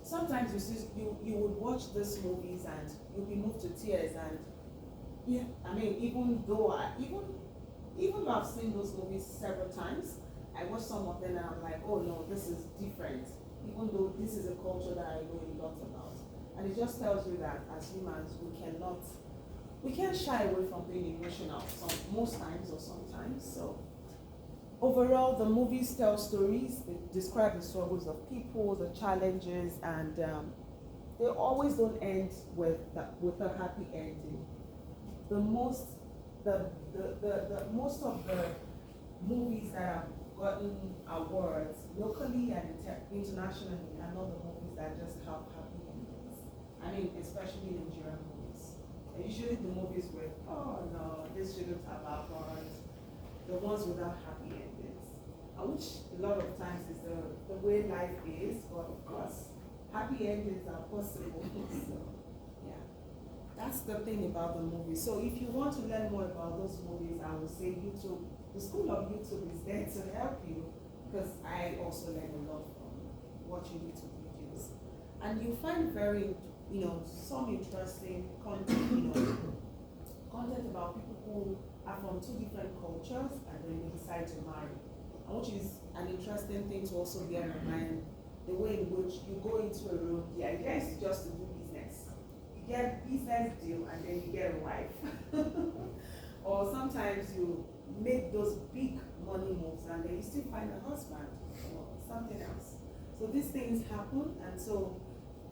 sometimes you would watch these movies and you'll be moved to tears. And yeah, I mean, even though I've seen those movies several times, I watch some of them and I'm like, oh no, this is different. Even though this is a culture that I know a lot about. And it just tells you that as humans, we can't shy away from being emotional most times or sometimes. So overall, the movies tell stories, they describe the struggles of people, the challenges, and they always don't end with a happy ending. The most of the movies that have gotten awards locally and internationally are not the movies that just have happy endings. I mean, especially Nigerian movies. And usually the movies with, oh no, this shouldn't have happened. The ones without happy endings. Which a lot of times is the way life is, but of course, happy endings are possible. So, yeah. That's the thing about the movies. So if you want to learn more about those movies, I would say YouTube. The school of YouTube is there to help you, because I also learn a lot from watching YouTube videos. And you find some interesting content, content about people who are from two different cultures and then they decide to marry. And which is an interesting thing to also bear in mind, the way in which you go into a room, the idea is just to do business. You get business deal and then you get a wife. Or sometimes you make those big money moves and then you still find a husband or something else. So these things happen, and so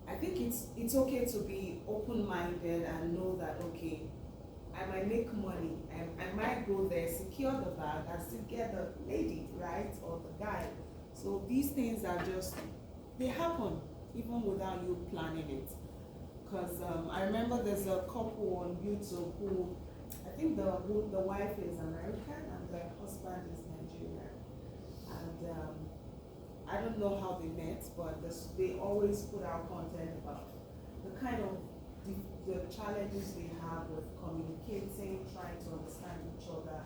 I think it's okay to be open-minded and know that, okay, I might make money, I might go there, secure the bag, and still get the lady, right, or the guy. So these things are just, they happen even without you planning it. Because I remember there's a couple on YouTube who, I think the wife is American and the husband is Nigerian. And I don't know how they met, but they always put out content about the kind of the challenges they have with communicating, trying to understand each other.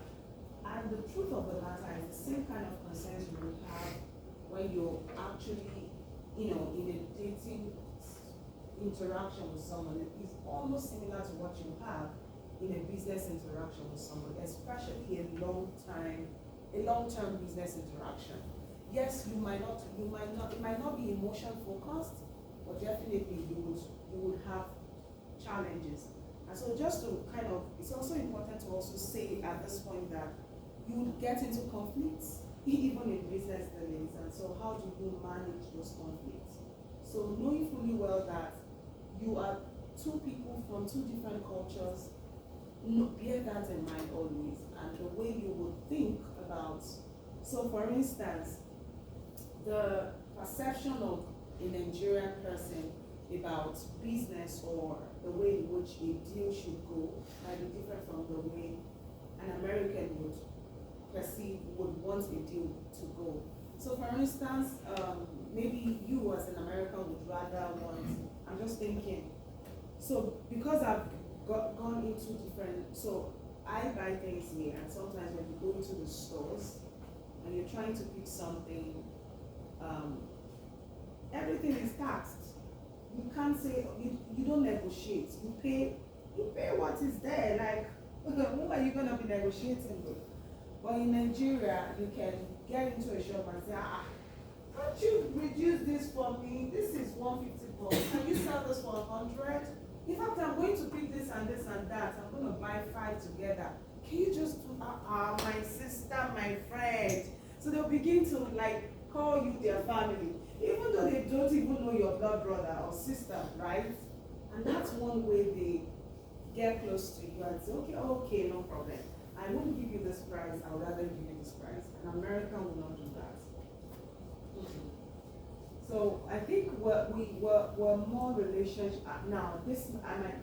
And the truth of the matter is the same kind of concerns you would have when you're actually, in a dating interaction with someone. It is almost similar to what you have in a business interaction with someone, especially a long-term business interaction. Yes, it might not be emotion focused, but definitely you would have challenges. And so just to it's also important to also say at this point that you would get into conflicts, even in business dealings. And so how do you manage those conflicts? So knowing fully well that you are two people from two different cultures, bear that in mind always, and the way you would think about. So for instance, the perception of a Nigerian person about business or the way in which a deal should go might be different from the way an American would want a deal to go. So for instance, maybe you as an American would rather want, I'm just thinking, so because I've gone into different, so I buy things here, and sometimes when you go into the stores and you're trying to pick something, everything is taxed. You can't say, you don't negotiate. You pay what is there. Like, who are you going to be negotiating with? But in Nigeria, you can get into a shop and say, can't you reduce this for me? This is 150 bucks. Can you sell this for 100? In fact, I'm going to pick this and this and that. I'm going to buy 5 together. Can you just do, my sister, my friend? So they'll begin to call you their family, even though they don't even know your blood brother or sister, right? And that's one way they get close to you and say, okay, no problem. I won't give you this price, I would rather give you this price. An American will not do that. So I think we're more relationship now.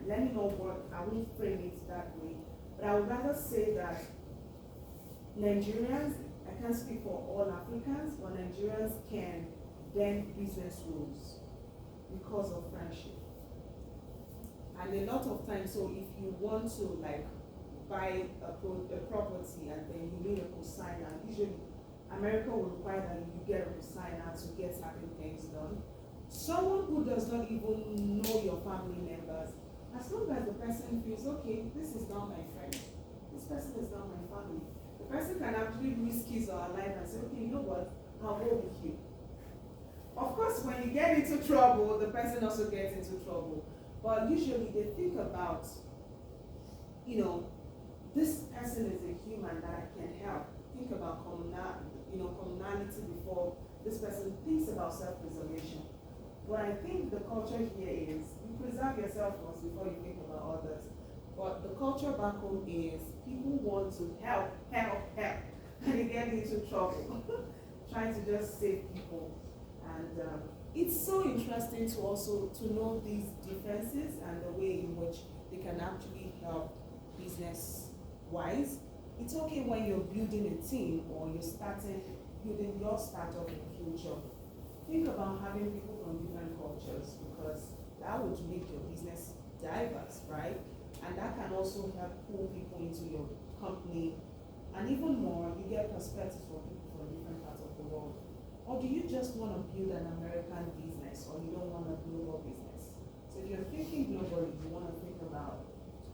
Let me know what I won't frame it that way, but I would rather say that Nigerians, I can't speak for all Africans, but Nigerians can bend business rules because of friendship. And a lot of times, so if you want to buy a property and then you need a cosigner, usually America will require that you get a signer to get certain things done. Someone who does not even know your family members, as long as the person feels, okay, this is not my friend, this person is not my family, the person can actually risk his or her life and say, okay, you know what, I'll go with you. Of course, when you get into trouble, the person also gets into trouble. But usually they think about, this person is a human that I can help. Think about communality before this person thinks about self-preservation. What I think the culture here is, you preserve yourself first before you think about others. But the culture back home is people want to help, and they get into trouble, trying to just save people. And it's so interesting to also to know these differences and the way in which they can actually help business-wise. It's okay when you're building a team or you're building your startup in the future. Think about having people from different cultures, because that would make your business diverse, right? And that can also help pull people into your company. And even more, you get perspectives from people from different parts of the world. Or do you just want to build an American business, or you don't want a global business? So if you're thinking globally, you want to think about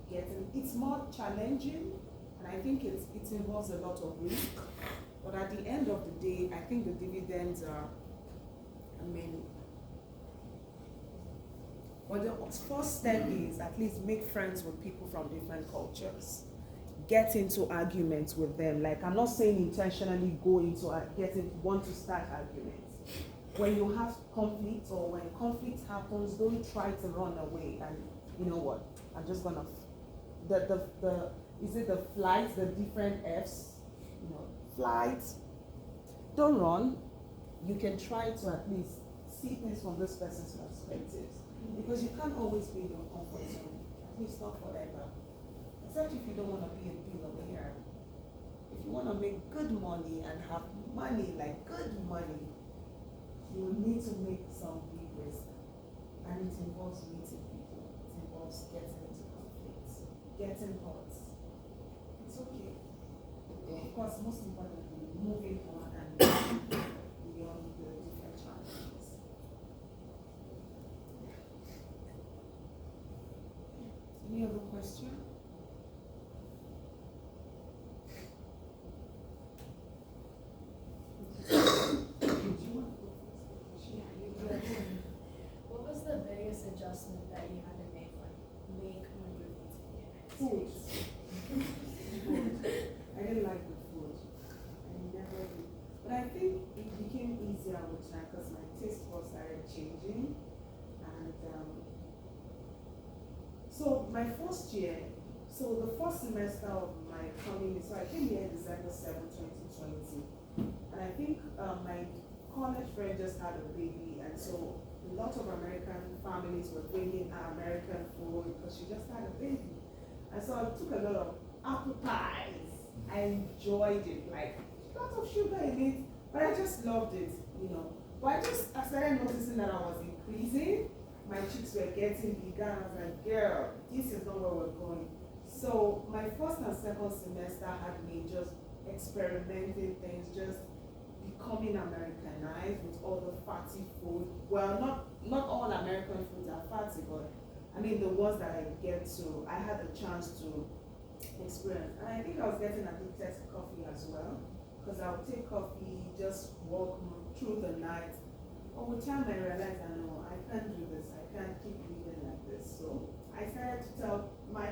it's more challenging, and I think it involves a lot of risk. But at the end of the day, I think the dividends are many. But the first step is at least make friends with people from different cultures. Get into arguments with them. Like, I'm not saying intentionally go into want to start arguments. When you have conflict, or when conflict happens, don't try to run away. And you know what? I'm just gonna is it the flight, the different F's? Flight. Don't run. You can try to at least see things from this person's perspective, because you can't always be in your comfort zone. At least not forever. Except if you don't want to be a billionaire. If you want to make good money and have money, like good money, you will need to make some big risk. And it involves meeting people. It involves getting into conflicts, getting hurt. It's okay. Of course, most importantly, moving on and beyond the different challenges. Any other question? What was the biggest adjustment that you had to make when you moved into the United Food. States? I didn't like the food. I never did. But I think it became easier with time because my taste buds started changing. And so my first year, so the first semester of my coming, so I came here December 7, 2020. And I think my college friend just had a baby, and so a lot of American families were bringing American food because she just had a baby. And so I took a lot of apple pies. I enjoyed it, like lots of sugar in it, but I just loved it, But I started noticing that I was increasing. My cheeks were getting bigger, and I was like, girl, this is not where we're going. So my first and second semester had me just experimenting things, just becoming Americanized with all the fatty food. Well, not all American foods are fatty, but I mean the ones that I had the chance to experience. And I think I was getting addicted to coffee as well, because I would take coffee, just walk through the night. Over time I realized that no, I can't do this. I can't keep living like this. So I started to tell my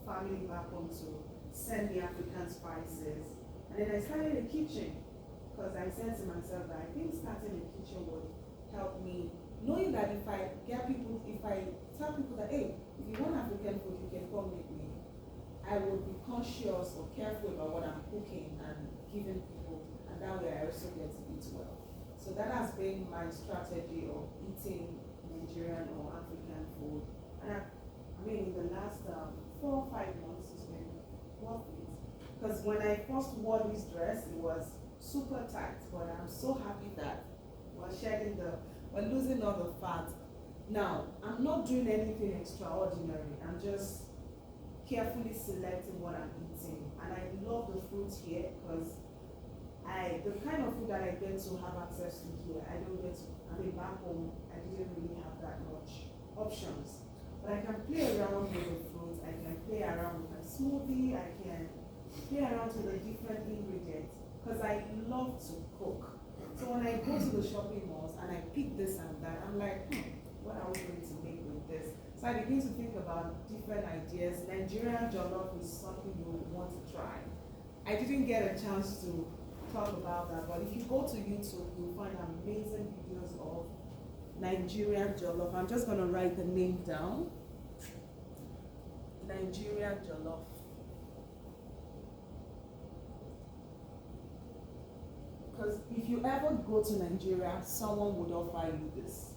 family back home to send me African spices. And then I started a kitchen, because I said to myself that I think starting a kitchen would help me, knowing that if I tell people that, hey, if you want African food, you can come with me, I would be conscious or careful about what I'm cooking and giving people, and that way I also get to eat well. So that has been my strategy of eating Nigerian or African food. And I mean, in the last 4 or 5 months, it's been worth it. Because when I first wore this dress, it was super tight, but I'm so happy that we're losing all the fat. Now, I'm not doing anything extraordinary. I'm just carefully selecting what I'm eating. And I love the fruit here because the kind of food that I get to have access to here, I don't get to, I mean back home, I didn't really have that much options. But I can play around with the fruit, I can play around with my smoothie, I can play around with the different ingredients, because I love to cook. So when I go to the shopping malls and I pick this and that, I'm like, what are we going to make with this? So I begin to think about different ideas. Nigerian jollof is something you would want to try. I didn't get a chance to talk about that, but if you go to YouTube, you'll find amazing videos of Nigerian jollof. I'm just gonna write the name down. Nigerian jollof. Because if you ever go to Nigeria, someone would offer you this.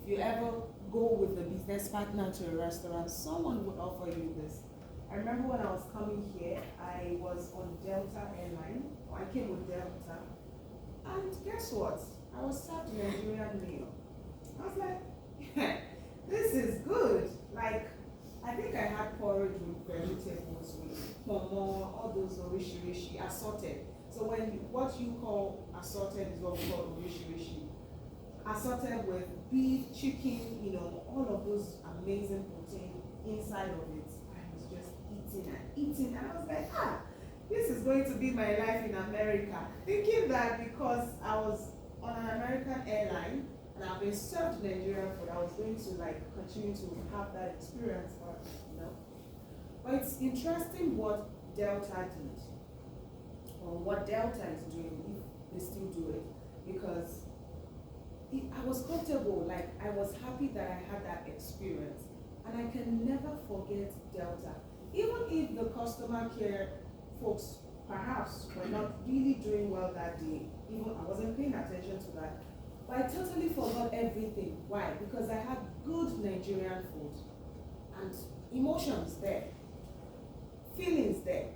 If you ever go with a business partner to a restaurant, someone would offer you this. I remember when I was coming here, I was on Delta Airline. I came with Delta. And guess what? I was served a Nigerian meal. I was like, this is good. Like, I think I had porridge with vegetables, with pomo, all those orishi assorted. So what you call assorted is what we call orishi. Assorted with beef, chicken, all of those amazing protein inside of it. I was just eating, and I was like, this is going to be my life in America. Thinking that because I was on an American airline and I've been served Nigerian food, I was going to continue to have that experience, But it's interesting what Delta did, or what Delta is doing, if they still do it, because I was comfortable, I was happy that I had that experience, and I can never forget Delta. Even if the customer care folks perhaps were not really doing well that day, even I wasn't paying attention to that, but I totally forgot everything. Why? Because I had good Nigerian food and emotions there, feelings there,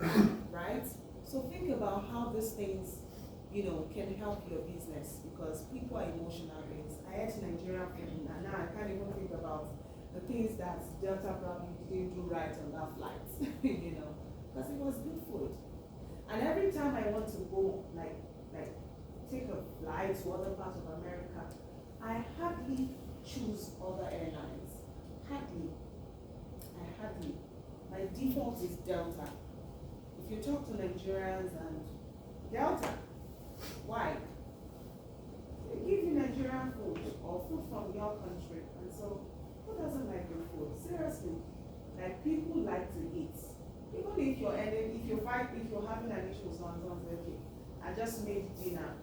right? So think about how these things, can help your business, because people are emotional beings. I ate Nigerian food, and now I can't even think about the things that Delta probably didn't do right on that flight, because it was good food. And every time I want to go, take a flight to other parts of America, I hardly choose other airlines. Hardly. My default is Delta. If you talk to Nigerians and Delta, why? They give you Nigerian food or food from your country, and so who doesn't like your food? Seriously, people like to eat. Even if you're having an issue with someone, okay, I just made dinner.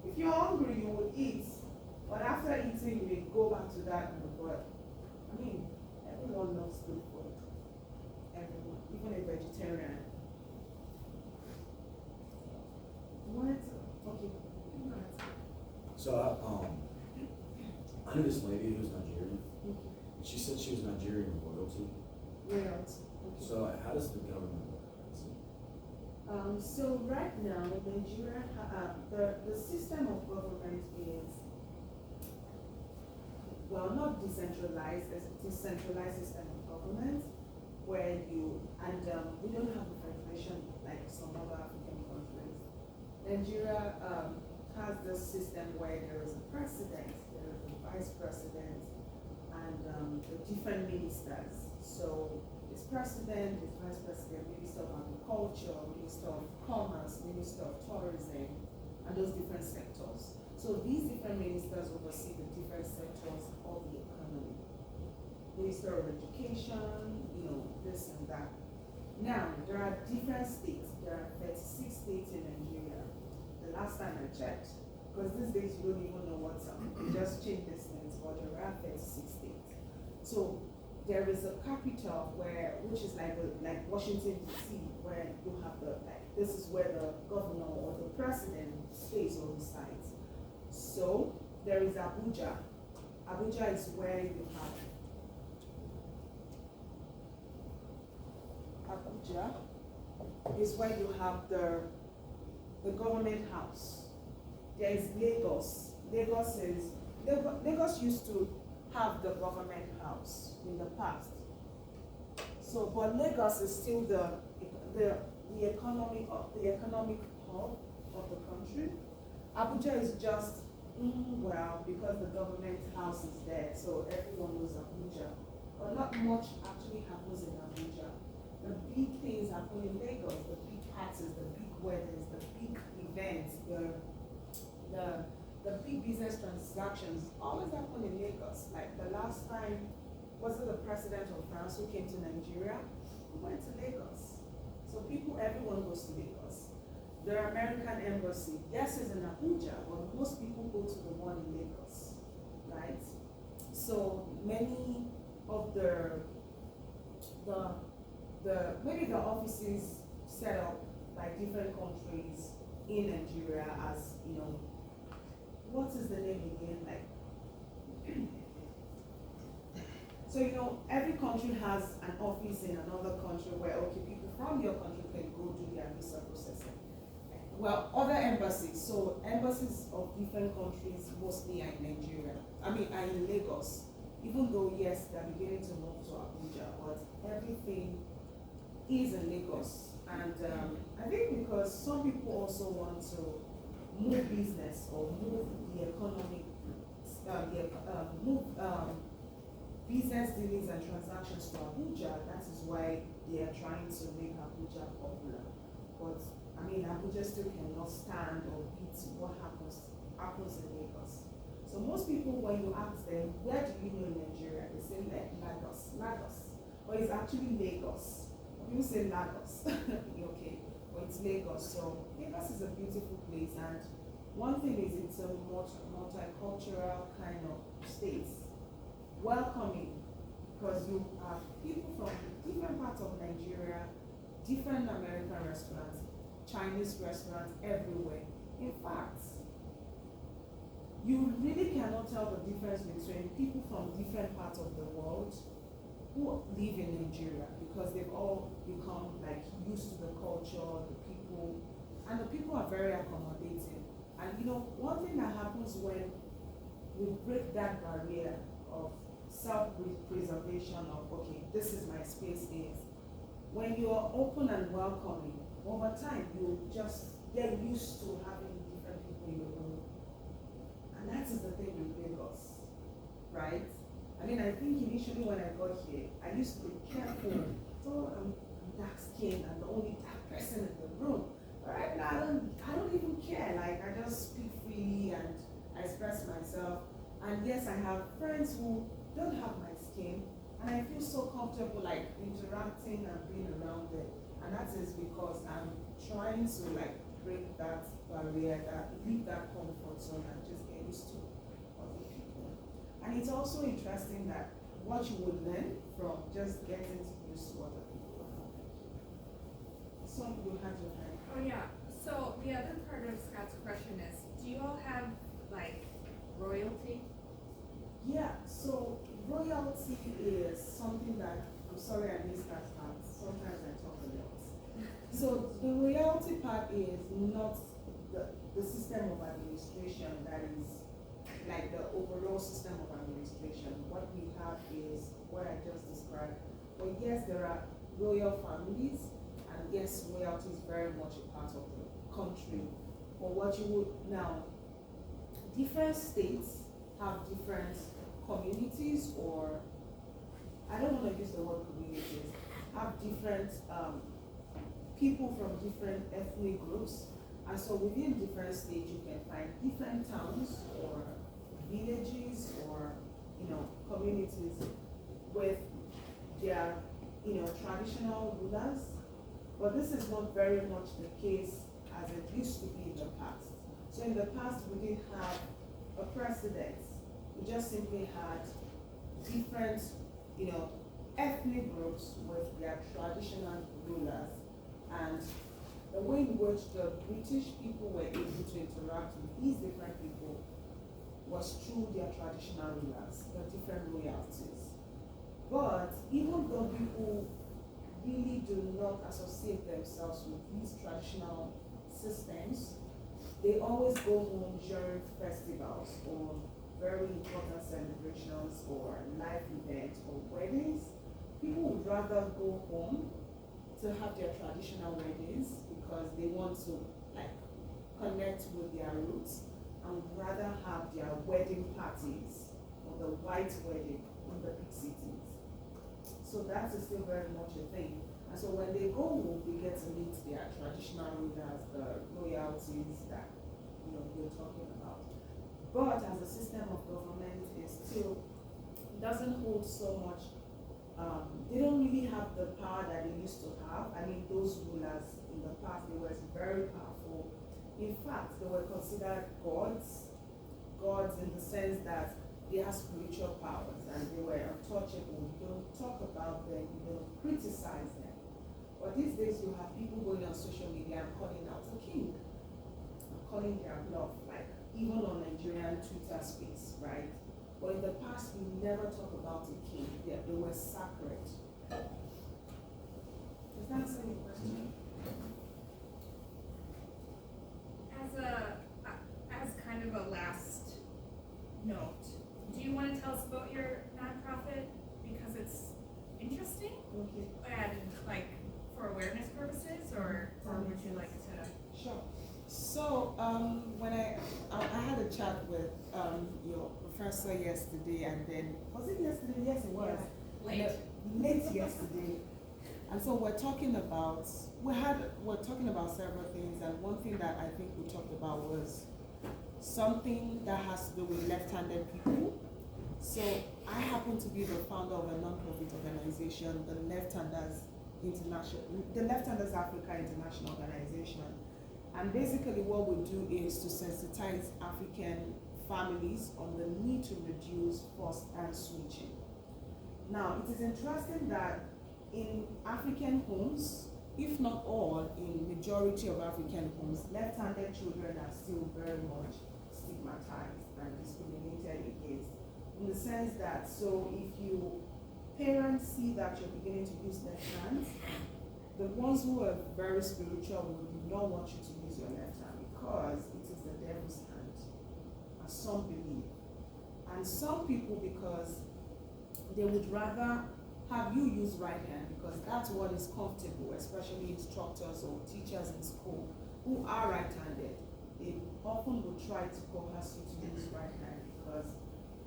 If you're hungry, you will eat, but after eating, you may go back to that and everyone loves good food. Everyone, even a vegetarian. So I knew this lady who was Nigerian, and she said she was Nigerian royalty. Royalty. Okay. So how does the government work? So right now, Nigeria, the system of government is, not decentralized. There's a decentralized system of government where we don't have a federation like some other African countries. Nigeria has this system where there is a president, there is a vice president, and the different ministers. So it's president, it's vice president, minister of agriculture, minister of commerce, minister of tourism, and those different sectors. So these different ministers oversee the different sectors of the economy. Minister of Education, this and that. Now, there are different states. There are 36 states in Nigeria. The last time I checked, because these days you don't even know what's up. You just change these names, but there are 36 states. So there is a capital which is like Washington DC, where you have this is where the governor or the president stays or resides. So there is Abuja. Abuja is where you have the government house. There is Lagos. Lagos used to have the government house in the past. So, but Lagos is still the economic hub, of the country. Abuja is just, well, because the government house is there, so everyone knows Abuja. But not much actually happens in Abuja. The big things happen in Lagos, the big parties, the big weddings, the big events, the big business transactions always happen in Lagos. Like the last time, was it the president of France who came to Nigeria? He went to Lagos. So everyone goes to Lagos. The American embassy, yes, is in Abuja, but most people go to the one in Lagos, right? So many of maybe the offices set up by different countries in Nigeria as, what is the name again? Like, so every country has an office in another country where, okay, people from your country can go do their visa processing. Well, other embassies, so embassies of different countries mostly are in Nigeria. Are in Lagos. Even though, yes, they're beginning to move to Abuja, but everything is in Lagos. And I think because some people also want to move business or move the economic, move business dealings and transactions to Abuja, that is why they are trying to make Abuja popular. But Abuja still cannot stand or beat what happens in Lagos. So most people, when you ask them, where do you know in Nigeria? They say Lagos. But it's actually Lagos. People say Lagos, okay, but it's Lagos. So Lagos is a beautiful place, and one thing is it's a multicultural kind of state, welcoming, because you have people from different parts of Nigeria, different American restaurants, Chinese restaurants everywhere. In fact, you really cannot tell the difference between people from different parts of the world who live in Nigeria, because they've all become like used to the culture, the people, and the people are very accommodating. And one thing that happens when we break that barrier of self-preservation of, okay, this is my space, is when you are open and welcoming, over time you just get used to having different people in your room. And that is the thing with Lagos, right? I think initially when I got here, I used to be careful. So I'm dark skinned, I'm the only dark person in the room. But right now, I don't even care. Like, I just speak freely and I express myself. And yes, I have friends who don't have my skin, and I feel so comfortable like interacting and being around them. And that is because I'm trying to like break that barrier, leave that comfort zone and just get used to other people. And it's also interesting that what you would learn from just getting used to other people. So you had your hand. Oh yeah, so the other part of Scott's question is, do you all have like royalty? Yeah, so royalty is something that, I'm sorry I missed that part, sometimes I talk a lot. So the royalty part is not the system of administration that is like the overall system of administration. What we have is what I just described. But yes, there are royal families, and yes, royalty is very much a part of the country. But what you would now, different states have different communities, or I don't want to use the word communities, have different people from different ethnic groups. And so within different states, you can find different towns or villages or communities with their traditional rulers. But this is not very much the case as it used to be in the past. So in the past, we didn't have a president. We just simply had different ethnic groups with their traditional rulers. And the way in which the British people were able to interact with these different people was through their traditional rulers, the different royalties. But even though people really do not associate themselves with these traditional systems, they always go home during festivals or very important celebrations or life events or weddings. People would rather go home to have their traditional weddings because they want to like connect with their roots and would rather have their wedding parties or the white wedding in the big cities. So that is still very much a thing. And so when they go home, they get to meet their traditional rulers, the royalties that we're talking about. But as a system of government, it still doesn't hold so much. They don't really have the power that they used to have. I mean, those rulers in the past, they were very powerful. In fact, they were considered gods in the sense that they have spiritual powers and they were untouchable. You don't talk about them, you don't criticize them. But these days you have people going on social media and calling out a king, calling their bluff, like even on Nigerian Twitter space, right? But in the past, we never talk about a king. They were sacred. Does that answer your question? As kind of a last note, do you want to tell us about your nonprofit because it's interesting Okay. and like for awareness purposes, or would you like to? Sure. So when I had a chat with your professor yesterday, and then was it yesterday? Yes, it was. Late. Late yesterday. And so we're talking about several things, and one thing that I think we talked about was something that has to do with left-handed people. So I happen to be the founder of a non-profit organization, the Left-Handers Africa International Organization. And basically what we do is to sensitize African families on the need to reduce forced hand switching. Now, it is interesting that in African homes, if not all, in majority of African homes, left-handed children are still very much stigmatized and discriminated against. In the sense that, so if you parents see that you're beginning to use left hands, the ones who are very spiritual would not want you to use your left hand because it is the devil's hand, as some believe. And some people, because they would rather have you use right hand because that's what is comfortable, especially instructors or teachers in school who are right-handed. They often would try to coerce you to use right hand because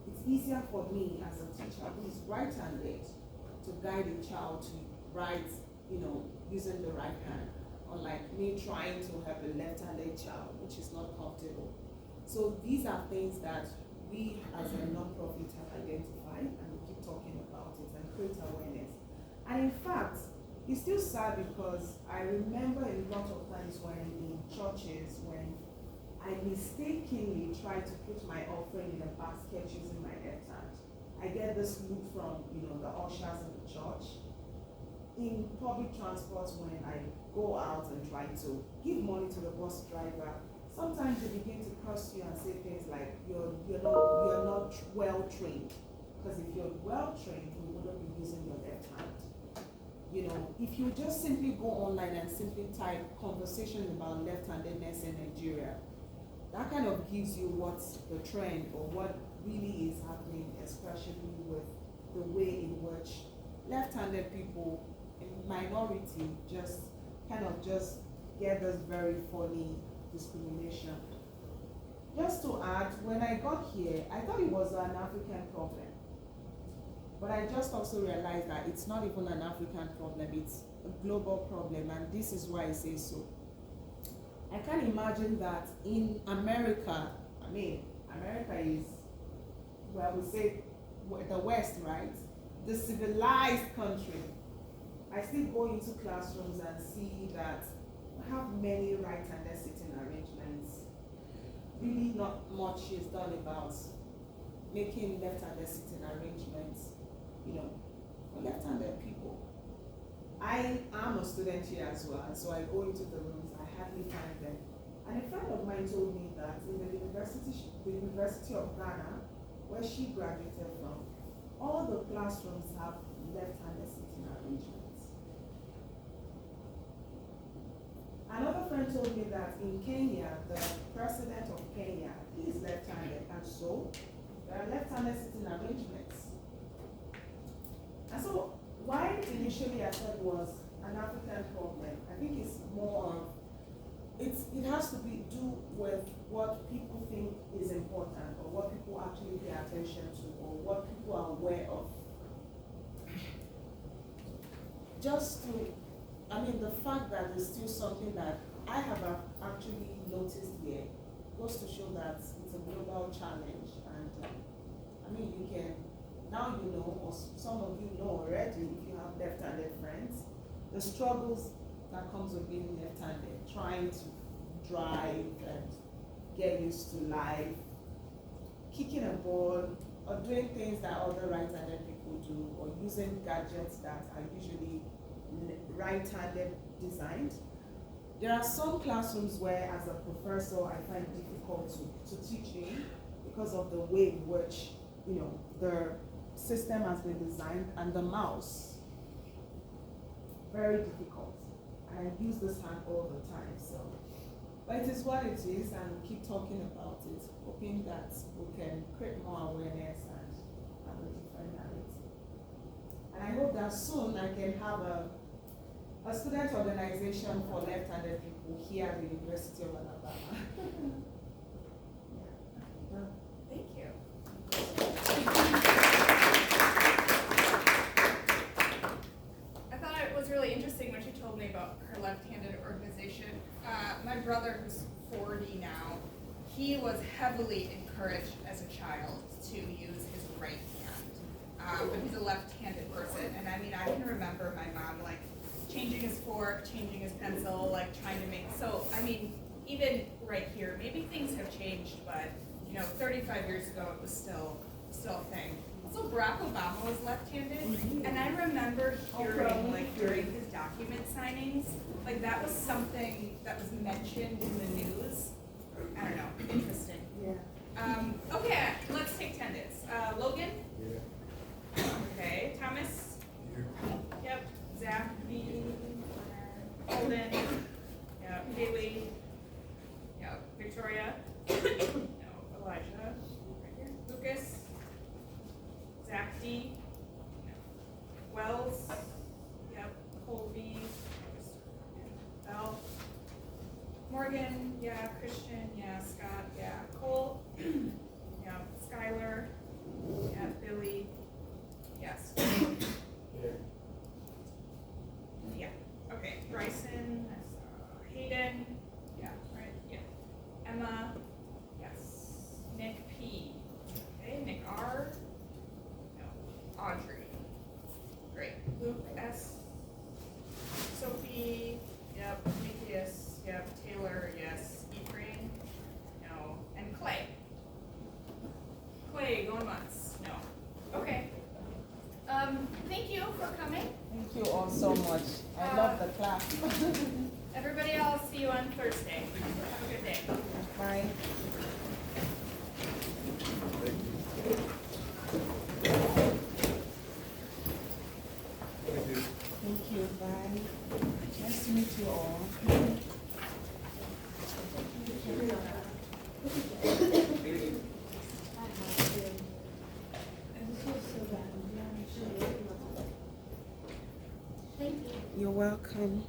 it's easier for me as a teacher who is right-handed to guide a child to write, using the right hand, unlike me trying to help a left-handed child, which is not comfortable. So these are things that we as a non-profit have identified, and we keep talking about it and create awareness. And in fact, it's still sad because I remember a lot of times when in churches, when I mistakenly try to put my offering in a basket using my left hand. I get this look from, the ushers in the church. In public transport, when I go out and try to give money to the bus driver, sometimes they begin to curse you and say things like, you're not well trained. Because if you're well trained, you wouldn't be using your left hand. If you just simply go online and simply type conversations about left-handedness in Nigeria, that kind of gives you what's the trend or what really is happening, especially with the way in which left-handed people in minority just get this very funny discrimination. Just to add, when I got here, I thought it was an African problem. But I just also realized that it's not even an African problem, it's a global problem, and this is why I say so. I can't imagine that in America, America is, we say the West, right? The civilized country. I still go into classrooms and see that we have many right-handed sitting arrangements. Really not much is done about making left-handed sitting arrangements, for left-handed people. I am a student here as well, and so I go into the rooms, I hardly find them. And a friend of mine told me that in the University of Ghana, where she graduated from, all the classrooms have left-handed sitting arrangements. Another friend told me that in Kenya, the president of Kenya, he is left-handed, and so there are left-handed sitting arrangements. And so, why initially I said was an African problem, I think it's more of it has to do with what people think is important, or what people actually pay attention to, or what people are aware of. Just to, the fact that it's still something that I have actually noticed here goes to show that it's a global challenge, and you can, now you know, or some of you know already, if you have left-handed friends, the struggles that comes with being left-handed, trying to drive and get used to life, kicking a ball, or doing things that other right-handed people do, or using gadgets that are usually right-handed designed. There are some classrooms where, as a professor, I find it difficult to teach in because of the way in which, the system has been designed, and the mouse, very difficult. And I use this hand all the time, so. But it is what it is, and we keep talking about it, hoping that we can create more awareness and have a different narrative. And I hope that soon I can have a student organization for left-handed people here at the University of Alabama. Yeah. Thank you. I thought it was really interesting when she told me about her left-handed organization. My brother, who's 40 now, he was heavily encouraged as a child to use his right hand. But he's a left-handed person, and I can remember my mom changing his fork, changing his pencil, trying to make, so even right here, maybe things have changed, but 35 years ago it was still a thing. Also, Barack Obama was left-handed, and I remember hearing during his document signings, that was something that was mentioned in the news. I don't know, interesting. Yeah. Okay, let's take attendance. Logan? Yeah. Okay, Thomas? Yep. Zach, Holden, yeah, Haley, yeah, Victoria, no, Elijah, right here, Lucas, Zach D, no, Wells, yep, Colby, Bell, Morgan, yeah, Christian, yeah, Scott, yeah, Cole, yeah, Skylar, yeah, Billy, yes. Yeah, okay, Bryson, Hayden, yeah, right, yeah. Emma, yes. Nick P, okay, Nick R, no. Audrey, great. Luke S, Sophie, yep. Matthias, yep. Taylor, yes. Ephraim, no. And Clay. Clay, going once, no. Okay. Thank you for coming. Thank you all so much. I love the class. Everybody, I'll see you on Thursday. Have a good day. Bye. Thank you. Bye. Nice to meet you all. You're welcome.